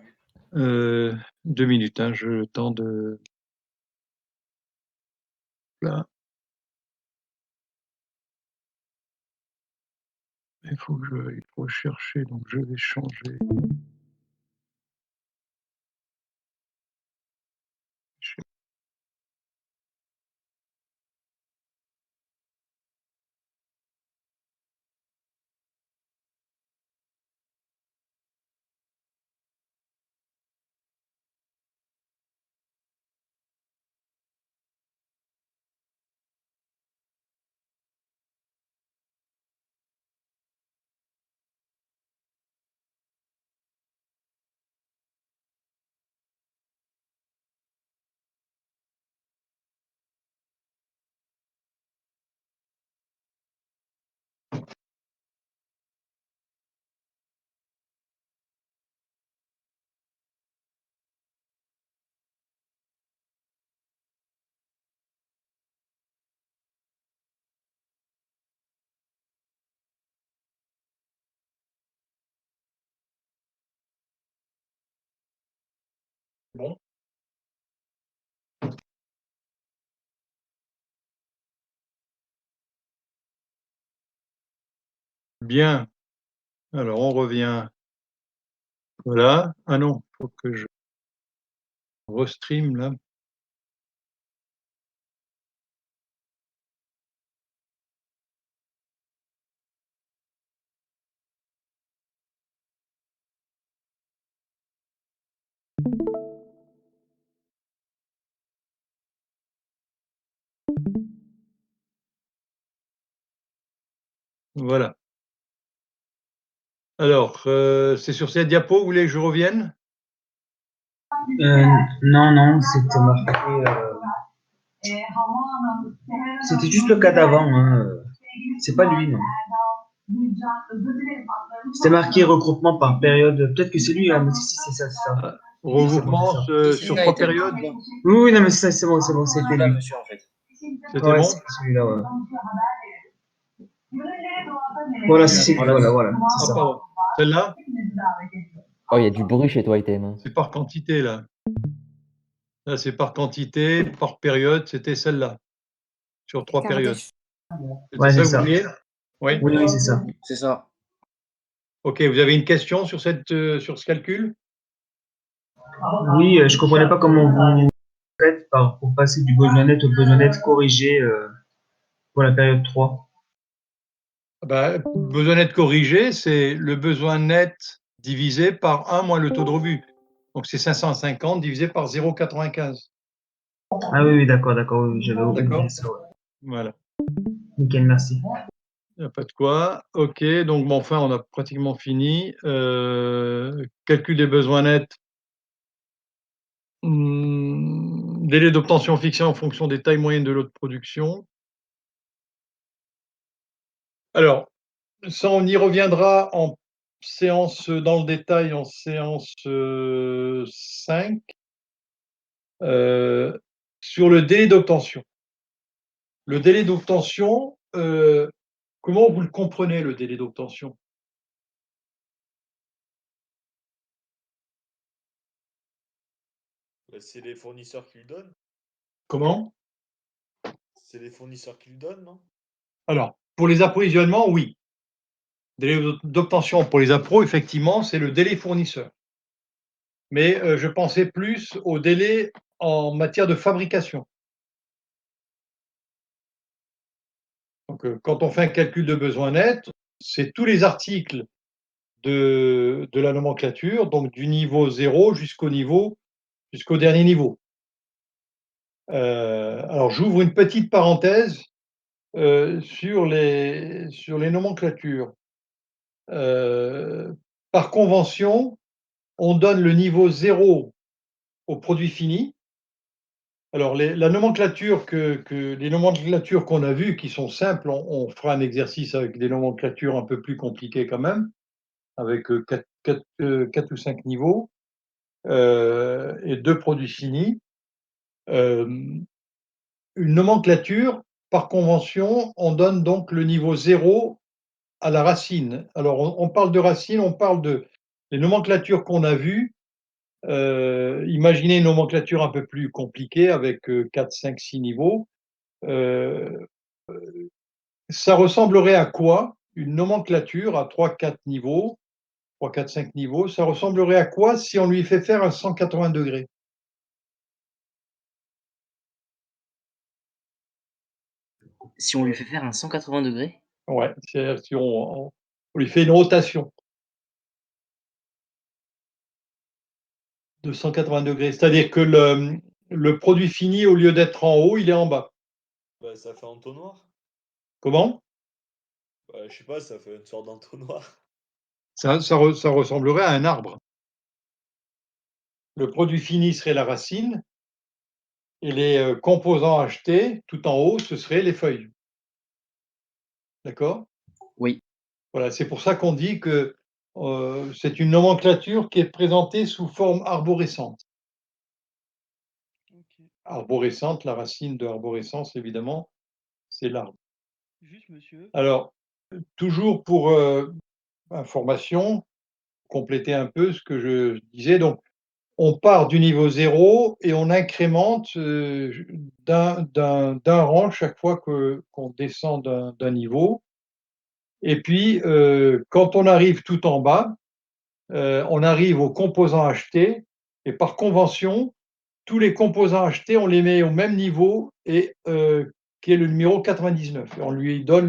2 minutes, hein, le temps de là. Il faut chercher, donc je vais changer. Bon. Bien. Alors on revient. Voilà. Ah non, il faut que je restream là. Voilà. Alors, c'est sur cette diapo, vous voulez que je revienne? Non, c'était marqué. C'était juste le cas d'avant. Hein. C'est pas lui, non. C'était marqué regroupement par période. Peut-être que c'est lui, hein, mais si, c'est ça, c'est ça. Regroupement C'est sur Ça a 3 été périodes? Oui, non, mais c'est bon, c'était Celui-là, lui. monsieur, en fait. C'était Ouais, bon? c'est celui-là, ouais. Voilà, c'est voilà, c'est Ah ça. pardon. Celle-là? Oh, il y a du bruit chez toi, Item. C'est par quantité là. Là, c'est par quantité, par période, c'était celle-là, sur 3 Regardez. périodes. Ouais, C'est ça c'est que vous ça. vouliez? Oui. Oui, oui, c'est ça. C'est ça. OK, vous avez une question sur sur ce calcul? Oui, je comprenais pas comment vous faites pour passer du besoin net au besoin net corrigé pour la période 3. Bah, besoin net corrigé, c'est le besoin net divisé par 1 moins le taux de rebut. Donc c'est 550 divisé par 0,95. Ah oui, oui, d'accord, d'accord, oui, j'avais D'accord? oublié ça, ouais. Voilà. Nickel, merci. Il n'y a pas de quoi. OK, donc bon, enfin, on a pratiquement fini. Calcul des besoins nets. Délai d'obtention fixé en fonction des tailles moyennes de lot de production. Alors, ça, on y reviendra en séance, dans le détail, en séance 5, sur le délai d'obtention. Le délai d'obtention, comment vous le comprenez, le délai d'obtention? Bah, c'est les fournisseurs qui le donnent. Comment? C'est les fournisseurs qui le donnent, non? Alors, pour les approvisionnements, oui. Délai d'obtention pour les appros, effectivement, c'est le délai fournisseur. Mais, je pensais plus au délai en matière de fabrication. Donc, quand on fait un calcul de besoin net, c'est tous les articles de la nomenclature, donc du niveau 0 jusqu'au dernier niveau. Alors j'ouvre une petite parenthèse, sur les nomenclatures. Par convention, on donne le niveau 0 au produit fini. Alors la nomenclature les nomenclatures qu'on a vues qui sont simples, on fera un exercice avec des nomenclatures un peu plus compliquées quand même, avec, 4 ou 5 niveaux, et 2 produits finis. Hem, une nomenclature, par convention, on donne donc le niveau 0 à la racine. Alors on parle de racine, on parle de les nomenclatures qu'on a vues, imaginez une nomenclature un peu plus compliquée avec, 4, 5, 6 niveaux. Heu, Ça ressemblerait à quoi? Une nomenclature à 3, 4 niveaux, 3, 4, 5 niveaux, ça ressemblerait à quoi si on lui fait faire un 180°? Si on lui fait faire un 180°? Ouais, c'est-à-dire si on lui fait une rotation de 180°, c'est-à-dire que le produit fini, au lieu d'être en haut, il est en bas. Bah, ça fait entonnoir. Comment? Bah, je sais pas, ça fait une sorte d'entonnoir. Ça ressemblerait à un arbre. Le produit fini serait la racine et les, composants achetés, tout en haut, ce seraient les feuilles. D'accord? Oui. Voilà, c'est pour ça qu'on dit que, c'est une nomenclature qui est présentée sous forme arborescente. OK. Arborescente, la racine de arborescence, évidemment, c'est l'arbre. Juste monsieur, Alors, toujours pour, information, compléter un peu ce que je disais, donc on part du niveau 0 et on incrémente, d'un rang chaque fois qu'on descend d'un niveau et puis, quand on arrive tout en bas, on arrive aux composants achetés et par convention, tous les composants achetés, on les met au même niveau et qui est le numéro 99 et on lui donne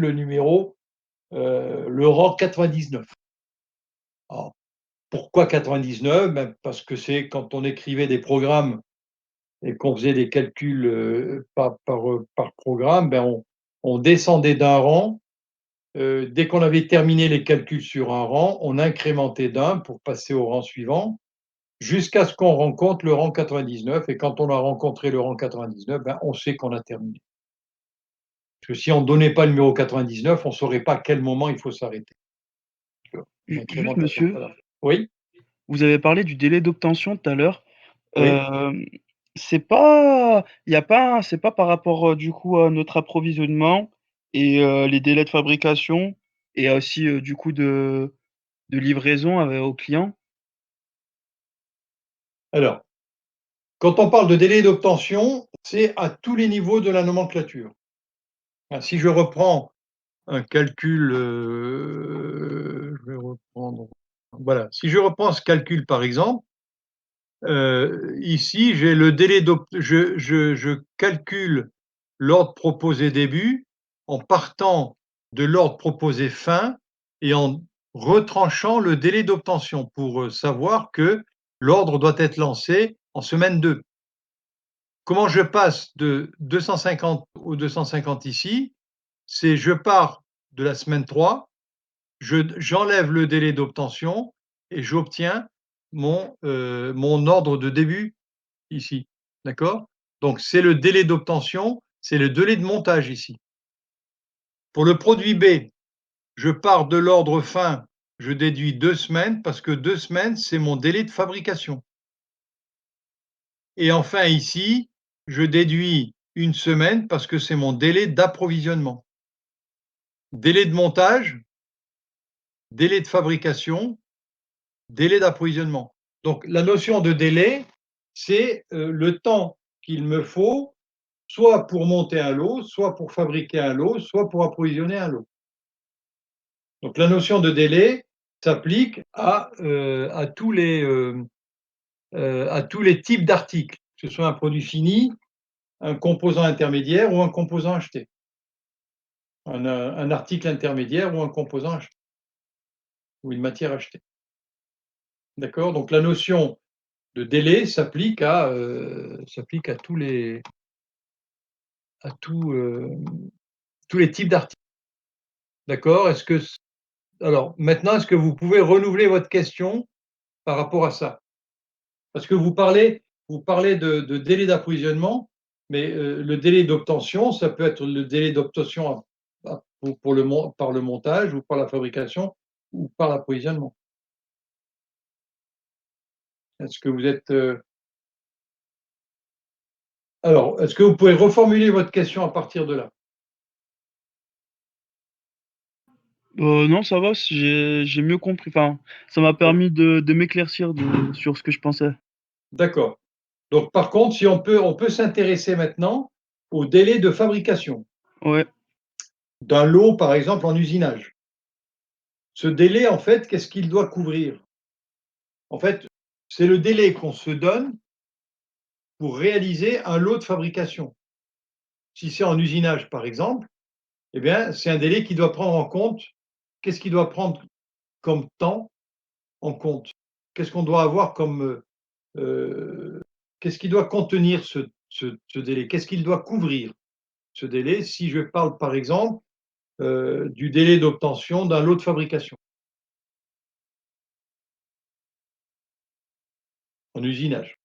le rang 99. Alors, pourquoi 99? Ben, parce que c'est quand on écrivait des programmes et qu'on faisait des calculs, par programme, ben, on descendait d'un rang, dès qu'on avait terminé les calculs sur un rang, on incrémentait d'un pour passer au rang suivant, jusqu'à ce qu'on rencontre le rang 99 et quand on a rencontré le rang 99, ben, on sait qu'on a terminé. Parce que si on ne donnait pas le numéro 99, on ne saurait pas à quel moment il faut s'arrêter. Tu vois? On juste incrémente à chaque monsieur, fois la oui? vous avez parlé du délai d'obtention tout à l'heure. Oui? Hem, c'est pas il y a pas c'est pas par rapport, du coup, à notre approvisionnement et les délais de fabrication et aussi, du coup de livraison aux clients? Alors, quand on parle de délai d'obtention, c'est à tous les niveaux de la nomenclature. Si je reprends un calcul, je vais reprendre, voilà, si je reprends ce calcul par exemple, ici j'ai le délai je calcule l'ordre proposé début en partant de l'ordre proposé fin et en retranchant le délai d'obtention pour, savoir que l'ordre doit être lancé en semaine 2. Comment je passe de 250 au 250 ici? C'est je pars de la semaine 3, j'enlève le délai d'obtention et j'obtiens mon ordre de début ici, d'accord? Donc c'est le délai d'obtention, c'est le délai de montage ici. Pour le produit B, je pars de l'ordre fin, je déduis 2 semaines parce que 2 semaines, c'est mon délai de fabrication. Et enfin ici, je déduis 1 semaine parce que c'est mon délai d'approvisionnement. Délai de montage, délai de fabrication, délai d'approvisionnement. Donc la notion de délai, c'est, le temps qu'il me faut, soit pour monter un lot, soit pour fabriquer un lot, soit pour approvisionner un lot. Donc la notion de délai s'applique à tous les types d'articles, que ce soit un produit fini, un composant intermédiaire ou un composant acheté. Un article intermédiaire ou un composant acheté, ou une matière achetée. D'accord? Donc la notion de délai s'applique à tous les tous les types d'articles. D'accord? Alors maintenant, est-ce que vous pouvez renouveler votre question par rapport à ça? Parce que vous parlez de délai d'approvisionnement, mais le délai d'obtention, ça peut être le délai d'obtention par le montage ou par la fabrication ou par l'approvisionnement. Est-ce que vous êtes, alors, est-ce que vous pouvez reformuler votre question à partir de là? Non, ça va, j'ai mieux compris. Enfin, ça m'a permis de m'éclaircir sur ce que je pensais. D'accord. Donc par contre, si on peut s'intéresser maintenant au délai de fabrication Ouais, d'un lot, par exemple, en usinage. Ce délai, en fait, qu'est-ce qu'il doit couvrir? En fait, c'est le délai qu'on se donne pour réaliser un lot de fabrication. Si c'est en usinage, par exemple, eh bien, c'est un délai qui doit prendre en compte qu'est-ce qu'il doit prendre comme temps en compte? Qu'est-ce qu'on doit avoir comme, qu'est-ce qui doit contenir ce délai? Qu'est-ce qu'il doit couvrir, ce délai? Si je parle, par exemple, du délai d'obtention d'un lot de fabrication en usinage.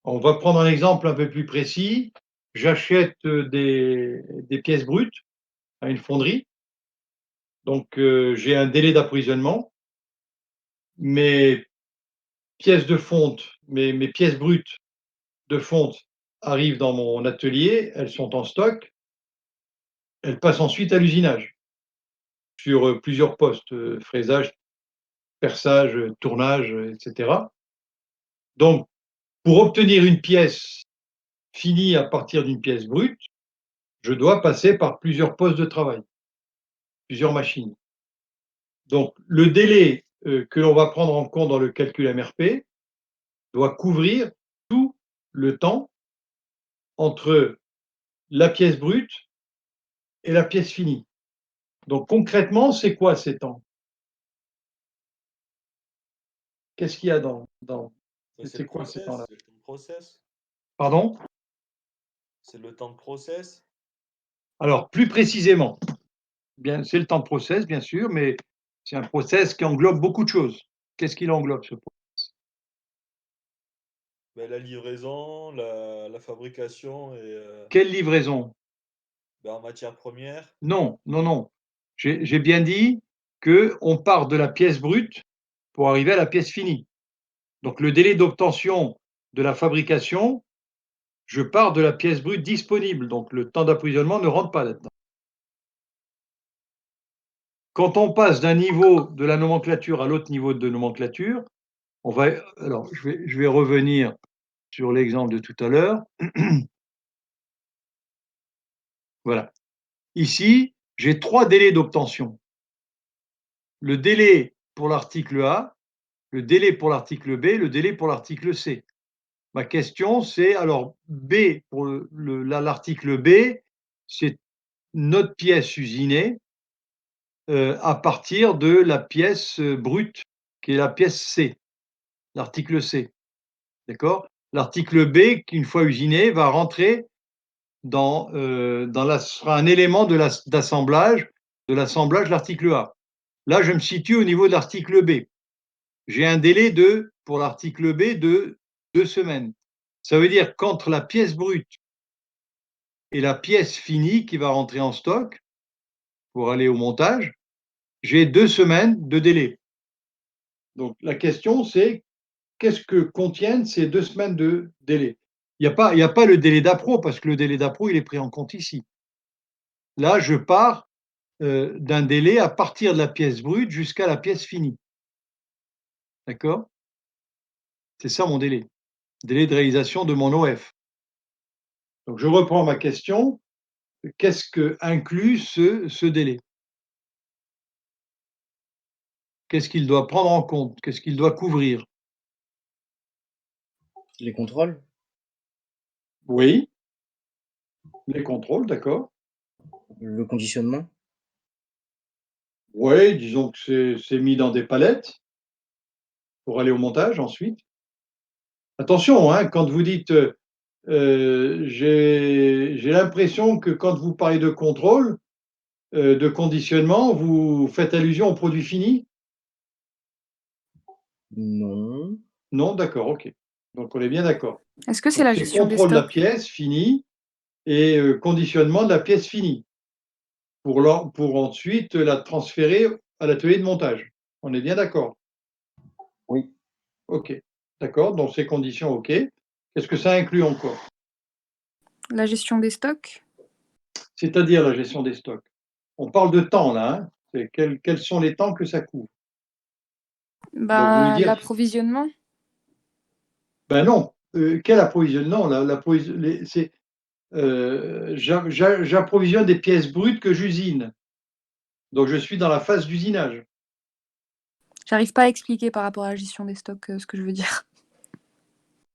On va prendre un exemple un peu plus précis. J'achète des pièces brutes à une fonderie, donc j'ai un délai d'approvisionnement. Mes pièces de fonte, mes pièces brutes de fonte arrivent dans mon atelier, elles sont en stock, elles passent ensuite à l'usinage sur, plusieurs postes, fraisage, perçage, tournage, et cetera. Donc pour obtenir une pièce finie à partir d'une pièce brute, je dois passer par plusieurs postes de travail, plusieurs machines. Donc le délai, que l'on va prendre en compte dans le calcul MRP doit couvrir tout le temps entre la pièce brute et la pièce finie. Donc concrètement, c'est quoi ces temps? Qu'est-ce qu'il y a dans Ça, c'est c'est le quoi ces process, temps-là? c'est le temps de process. Pardon? C'est le temps de process. Alors plus précisément, bien c'est le temps de process bien sûr, mais c'est un process qui englobe beaucoup de choses. Qu'est-ce qu'il englobe ce process? Ben, la livraison, la fabrication et Quelle livraison? ben, en matière première. Non, non, non. J'ai bien dit qu'on part de la pièce brute pour arriver à la pièce finie. Donc le délai d'obtention de la fabrication, je pars de la pièce brute disponible, donc le temps d'approvisionnement ne rentre pas là-dedans. Quand on passe d'un niveau de la nomenclature à l'autre niveau de nomenclature, alors je vais revenir sur l'exemple de tout à l'heure. Voilà. Ici, j'ai 3 délais d'obtention. Le délai pour l'article A, le délai pour l'article B, le délai pour l'article C. Ma question, c'est alors B pour l'article B, c'est notre pièce usinée à partir de la pièce brute, qui est la pièce C, l'article C. D'accord? L'article B, une fois usiné, va rentrer sera un élément d'assemblage de l'assemblage de l'article A. Là, je me situe au niveau de l'article B. J'ai un délai pour l'article B de 2 semaines. Ça veut dire qu'entre la pièce brute et la pièce finie qui va rentrer en stock pour aller au montage, j'ai 2 semaines de délai. Donc la question, c'est qu'est-ce que contiennent ces 2 semaines de délai? Il n'y a pas le délai d'appro, parce que le délai d'appro, il est pris en compte ici. Là, je pars d'un délai à partir de la pièce brute jusqu'à la pièce finie. D'accord? C'est ça mon délai. Délai de réalisation de mon OF. Donc je reprends ma question. Qu'est-ce que inclut ce délai? Qu'est-ce qu'il doit prendre en compte? Qu'est-ce qu'il doit couvrir? Les contrôles? Oui, les contrôles, d'accord. Le conditionnement? Oui, disons que c'est mis dans des palettes pour aller au montage ensuite. Attention, hein, quand vous dites j'ai l'impression que quand vous parlez de contrôle, de conditionnement, vous faites allusion au produit fini? Non. Non, d'accord, ok. Donc on est bien d'accord. Est-ce que c'est Donc la c'est gestion des contrôle de la stocks? pièce finie et conditionnement de la pièce finie pour ensuite la transférer à l'atelier de montage. On est bien d'accord? Oui. Ok, d'accord, dans ces conditions, ok. Qu'est-ce que ça inclut encore? La gestion des stocks? C'est-à-dire la gestion des stocks. On parle de temps là, hein. C'est quels sont les temps que ça couvre? Donc vous voulez Bah, dire l'approvisionnement. ben non, quel approvisionnement? C'est j'approvisionne des pièces brutes que j'usine. Donc je suis dans la phase d'usinage. J'arrive pas à expliquer par rapport à la gestion des stocks ce que je veux dire.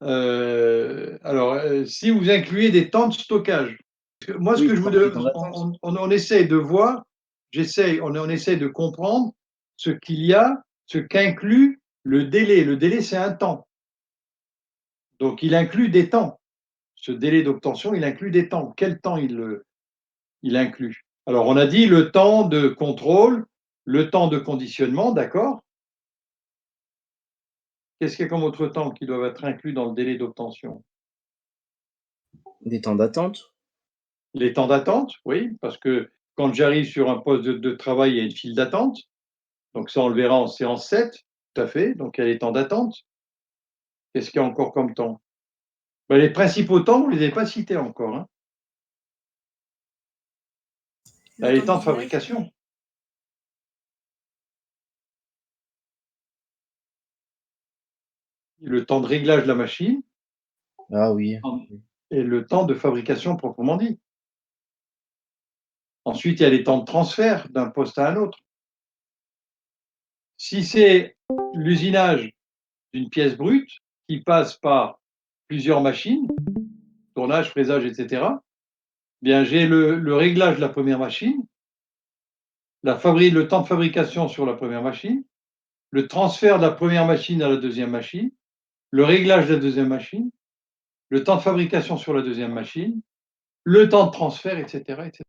Alors, si vous incluez des temps de stockage, parce que moi, ce Oui, que je vous les temps d'attente. on essaie de voir, on essaie de comprendre ce qu'il y a, ce qu'inclut le délai. Le délai, c'est un temps. Donc, il inclut des temps. Ce délai d'obtention, il inclut des temps. Quel temps il inclut? Alors, on a dit le temps de contrôle, le temps de conditionnement, d'accord? Qu'est-ce qu'il y a comme autre temps qui doivent être inclus dans le délai d'obtention? Des temps d'attente? Les temps d'attente, oui, parce que quand j'arrive sur un poste de travail, il y a une file d'attente. Donc ça, on le verra en séance 7, tout à fait. Donc il y a les temps d'attente. Qu'est-ce qu'il y a encore comme temps? Ben, les principaux temps, vous ne les avez pas cités encore, hein. Ben, les temps de fabrication. Le temps de réglage de la machine Ah oui. et le temps de fabrication proprement dit. Ensuite, il y a les temps de transfert d'un poste à un autre. Si c'est l'usinage d'une pièce brute qui passe par plusieurs machines, tournage, fraisage, etc., bien, j'ai le réglage de la première machine, le temps de fabrication sur la première machine, le transfert de la première machine à la deuxième machine, le réglage de la deuxième machine, le temps de fabrication sur la deuxième machine, le temps de transfert, etc. etc.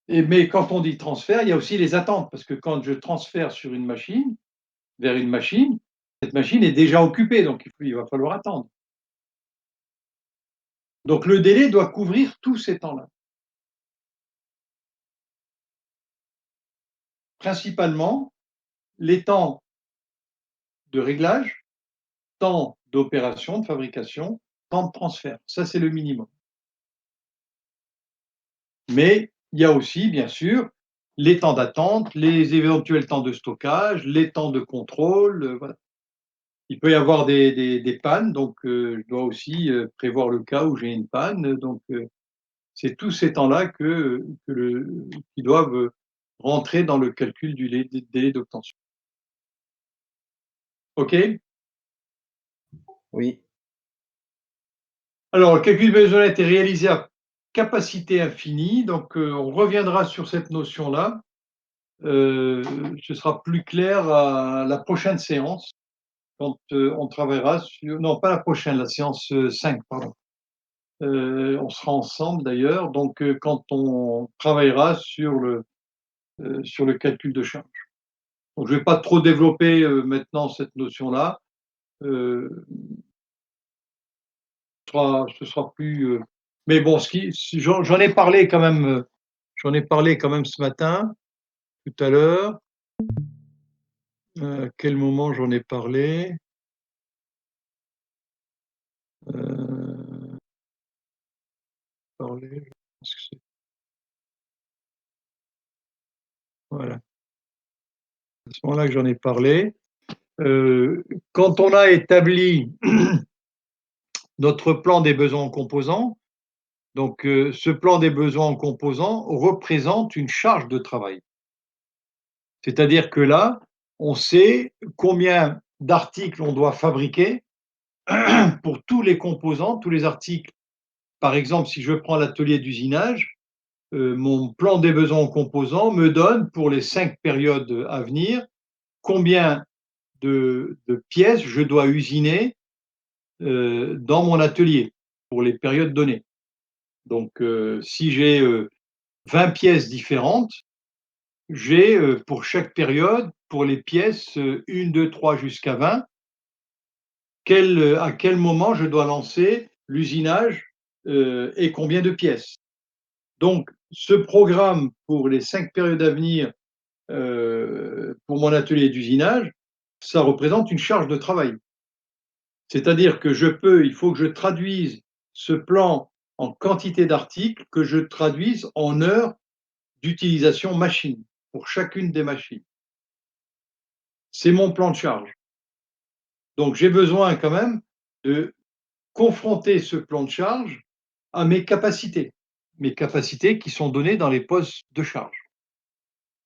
Mais quand on dit transfert, il y a aussi les attentes, parce que quand je transfère sur une machine, vers une machine, cette machine est déjà occupée, donc il va falloir attendre. Donc le délai doit couvrir tous ces temps-là. Principalement, les temps de réglage, temps d'opération, de fabrication, temps de transfert. Ça, c'est le minimum. Mais il y a aussi, bien sûr, les temps d'attente, les éventuels temps de stockage, les temps de contrôle, voilà. Il peut y avoir des pannes, donc je dois aussi, prévoir le cas où j'ai une panne, donc c'est tous ces temps-là qui doivent, rentrer dans le calcul du délai d'obtention. OK? Oui. Alors, le calcul de maisonnette est réalisé à capacité infinie, donc on reviendra sur cette notion-là. Ce sera plus clair à la prochaine séance quand, on travaillera sur non pas la prochaine, la séance, 5 pardon. On sera ensemble d'ailleurs, donc quand on travaillera sur le calcul de charge. Donc je ne vais pas trop développer, maintenant cette notion-là, heu, ce sera plus, mais bon, si j'en ai parlé quand même, ce matin, tout à l'heure. À quel moment j'en ai parlé? Heu, parlé, je pense que c'est voilà, à ce moment-là que j'en ai parlé. Quand on a établi notre plan des besoins en composants, donc ce plan des besoins en composants représente une charge de travail. C'est-à-dire que là, on sait combien d'articles on doit fabriquer pour tous les composants, tous les articles. Par exemple, si je prends l'atelier d'usinage, mon plan des besoins en composants me donne pour les 5 périodes à venir combien de pièces je dois usiner dans mon atelier pour les périodes données. Donc, si j'ai 20 pièces différentes, j'ai pour chaque période, pour les pièces 1, 2, 3 jusqu'à 20, à quel moment je dois lancer l'usinage et combien de pièces. Donc, ce programme pour les 5 périodes à venir pour mon atelier d'usinage, ça représente une charge de travail. C'est-à-dire que il faut que je traduise ce plan en quantité d'articles, que je traduise en heures d'utilisation machine, pour chacune des machines. C'est mon plan de charge. Donc j'ai besoin quand même de confronter ce plan de charge à mes capacités qui sont données dans les postes de charge.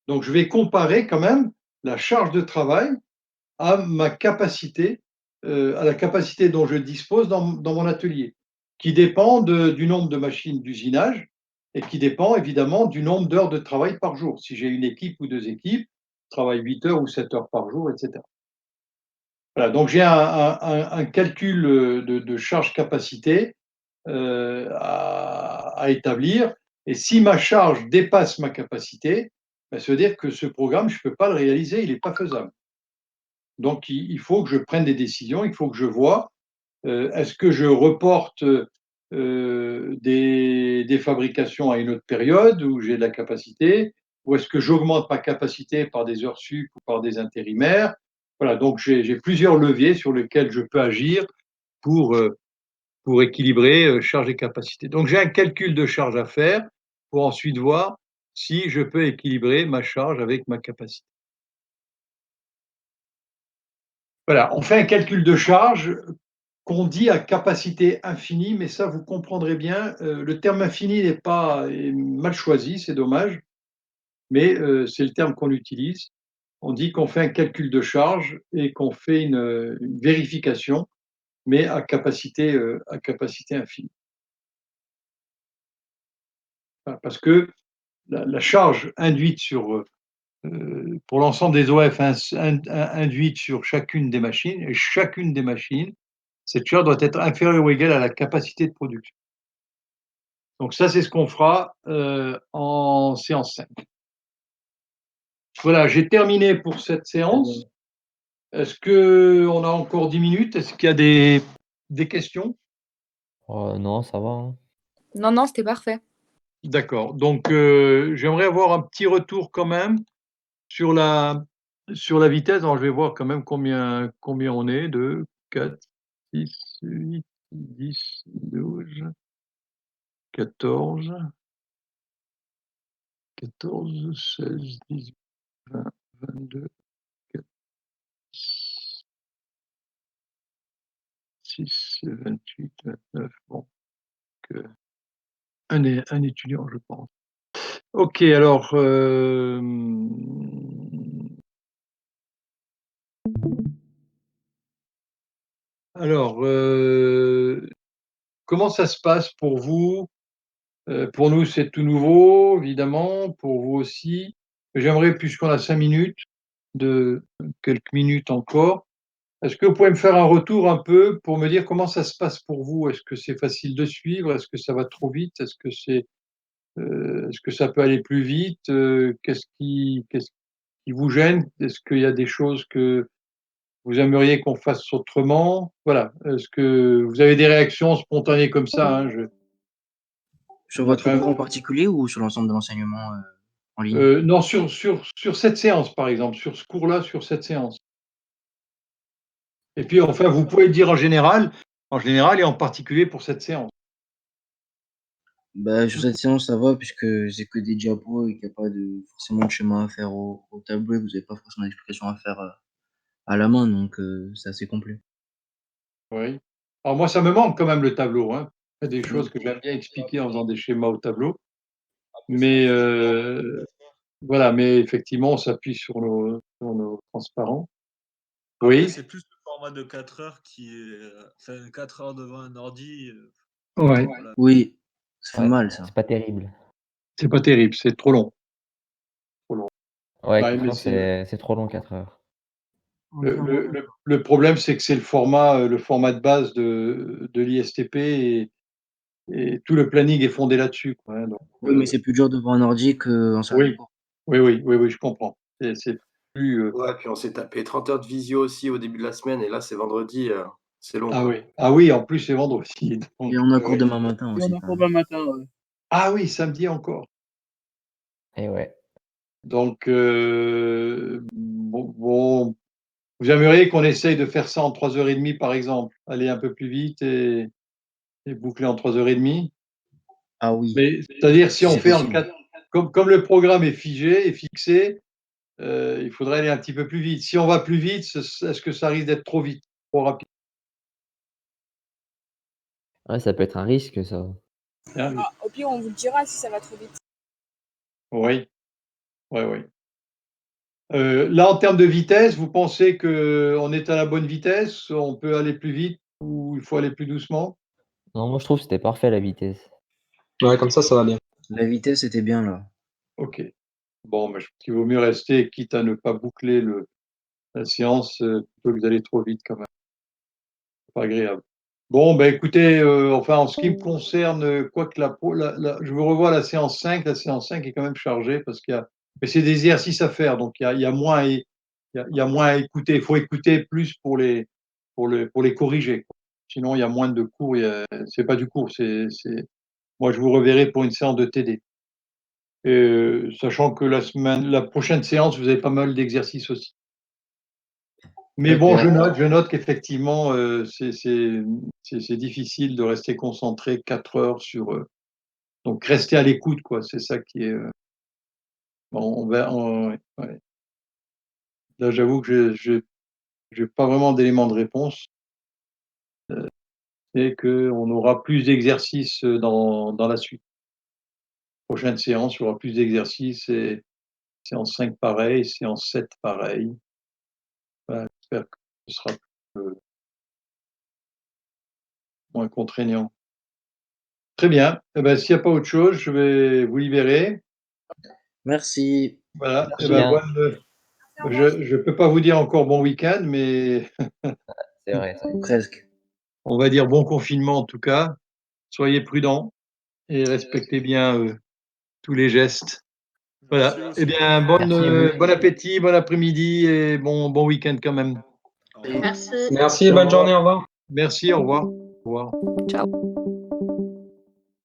Donc je vais comparer quand même la charge de travail à ma capacité, à la capacité dont je dispose dans mon atelier, qui dépend du nombre de machines d'usinage et qui dépend évidemment du nombre d'heures de travail par jour. Si j'ai une équipe ou 2 équipes, je travaille 8 heures ou 7 heures par jour, et cetera. Voilà, donc j'ai un calcul, de charge capacité, à établir, et si ma charge dépasse ma capacité, bah, ça veut dire que ce programme, je ne peux pas le réaliser, il est pas faisable. Donc il faut que je prenne des décisions, il faut que je vois, est-ce que je reporte, des fabrications à une autre période où j'ai de la capacité? Ou est-ce que j'augmente ma capacité par des heures sup ou par des intérimaires? Voilà, donc j'ai plusieurs leviers sur lesquels je peux agir pour, pour équilibrer, charge et capacité. Donc j'ai un calcul de charge à faire pour ensuite voir si je peux équilibrer ma charge avec ma capacité. Voilà, on fait un calcul de charge qu'on dit à capacité infinie, mais ça, vous comprendrez bien, le terme infini est mal choisi, c'est dommage, mais c'est le terme qu'on utilise. On dit qu'on fait un calcul de charge et qu'on fait une vérification, mais à capacité infinie. Voilà, parce que la charge induite pour l'ensemble des OF induite sur chacune des machines, et chacune des machines, cette charge doit être inférieure ou égale à la capacité de production. Donc ça, c'est ce qu'on fera, en séance 5. Voilà, j'ai terminé pour cette séance. Est-ce qu'on a encore 10 minutes? Est-ce qu'il y a des questions? Non, ça va, hein. Non, non, c'était parfait. D'accord, donc j'aimerais avoir un petit retour quand même sur la vitesse. Alors je vais voir quand même combien on est, 2, 4, 6, 8, 10, 12, 14, 14, 16, 18, 20, 22, 4. 26, 28, 29, bon, un étudiant, je pense. OK, alors, alors, comment ça se passe pour vous? Pour nous, c'est tout nouveau, évidemment, pour vous aussi. J'aimerais, puisqu'on a 5 minutes, de quelques minutes encore, est-ce que vous pouvez me faire un retour un peu pour me dire comment ça se passe pour vous? Est-ce que c'est facile de suivre? Est-ce que ça va trop vite? Est-ce que ça peut aller plus vite? Qu'est-ce qui vous gêne? Est-ce qu'il y a des choses que vous aimeriez qu'on fasse autrement? Voilà. Est-ce que vous avez des réactions spontanées comme ça, hein? Sur On a votre quand même cours en particulier ou sur l'ensemble de l'enseignement, en ligne? non, sur cette séance, par exemple, sur ce cours-là, sur cette séance. Et puis, enfin, vous pouvez le dire en général et en particulier pour cette séance. Bah, sur cette séance, ça va puisque c'est que des diapos et qu'il y a pas forcément de schéma à faire au tableau et que vous avez pas forcément d'explication à faire, à la main donc c'est assez complet. Oui. Alors moi, ça me manque quand même le tableau, hein. Il y a des Oui. choses que j'aime bien expliquer en faisant des schémas au tableau, Après, ça mais reste des diapos de 4 heures. voilà, mais effectivement, on s'appuie sur nos transparents. Après, Oui? c'est plus le format de 4 heures qui est, enfin 4 heures devant un ordi, Ouais. voilà. Oui, ça fait Ouais, mal ça. c'est pas terrible. C'est pas terrible, c'est trop long, trop long. Ouais, Ouais, 4 mais heures, c'est trop long, 4 heures. le problème, c'est que c'est le format de base de l'ISTP et tout le planning est fondé là-dessus, quoi, hein, donc Oui, mais c'est plus dur devant un ordi qu'en salle de oui, cours. oui, oui, oui, oui, je comprends. C'est plus, Ouais, puis on s'est tapé 30 heures de visio aussi au début de la semaine, et là, c'est vendredi, c'est long, ah quoi. oui, ah oui, en plus, c'est vendredi, donc Et on a cours ouais. demain matin Et on aussi, a enfin. cours demain matin, ouais. Ah oui, samedi encore. Et ouais. Donc bon, vous aimeriez qu'on essaye de faire ça en 3 heures et demie, par exemple? Aller un peu plus vite et boucler en 3 heures et demie? Ah oui, Mais c'est-à-dire si si on c'est fait en possible. 4 comme le programme est figé et fixé, il faudrait aller un petit peu plus vite. Si on va plus vite, est-ce que ça risque d'être trop vite, trop rapide? Ouais, ça peut être un risque ça. Hein? Ah, au pire, on vous le dira si ça va trop vite. Oui, oui, oui. Là, en termes de vitesse, vous pensez qu'on est à la bonne vitesse? On peut aller plus vite ou il faut aller plus doucement? Non, moi je trouve que c'était parfait la vitesse. Ouais, comme ça va bien. La vitesse était bien là. OK. Bon, mais je pense qu'il vaut mieux rester, quitte à ne pas boucler la séance, plutôt que d'aller trop vite quand même. C'est pas agréable. Bon, ben, écoutez, enfin, en ce qui me concerne, quoique je vous revois la séance 5 est quand même chargée parce qu'il y a mais c'est des exercices à faire, donc il y a moins à é il y a moins à écouter. Il faut écouter plus pour les corriger, quoi. Sinon, il y a moins de cours, c'est pas du cours, moi, je vous reverrai pour une séance de TD. Sachant que la prochaine séance, vous avez pas mal d'exercices aussi. Mais bon, D'accord. je note qu'effectivement, c'est difficile de rester concentré 4 heures donc rester à l'écoute, quoi. C'est ça qui est, on va ouais, ouais. Là, j'avoue que j'ai pas vraiment d'éléments de réponse, et qu'on aura plus d'exercices, dans la suite. Prochaine séance, il y aura plus d'exercices et séance 5 pareil, séance 7 pareil. Voilà, j'espère que ce sera, heu, moins contraignant. Très bien. Eh ben, s'il y a pas autre chose, je vais vous libérer. Merci. Voilà, et Merci ben, bien. je peux pas vous dire encore bon week-end, mais C'est vrai ça. Presque. on va dire bon confinement en tout cas. Soyez prudents et respectez bien, tous les gestes. Voilà. Merci Eh aussi. bien, Merci vous. bon appétit, bon après-midi et bon week-end quand même. Au revoir. Merci. Merci, Au bonne revoir. journée, au revoir. Merci, au revoir. Au revoir. Ciao.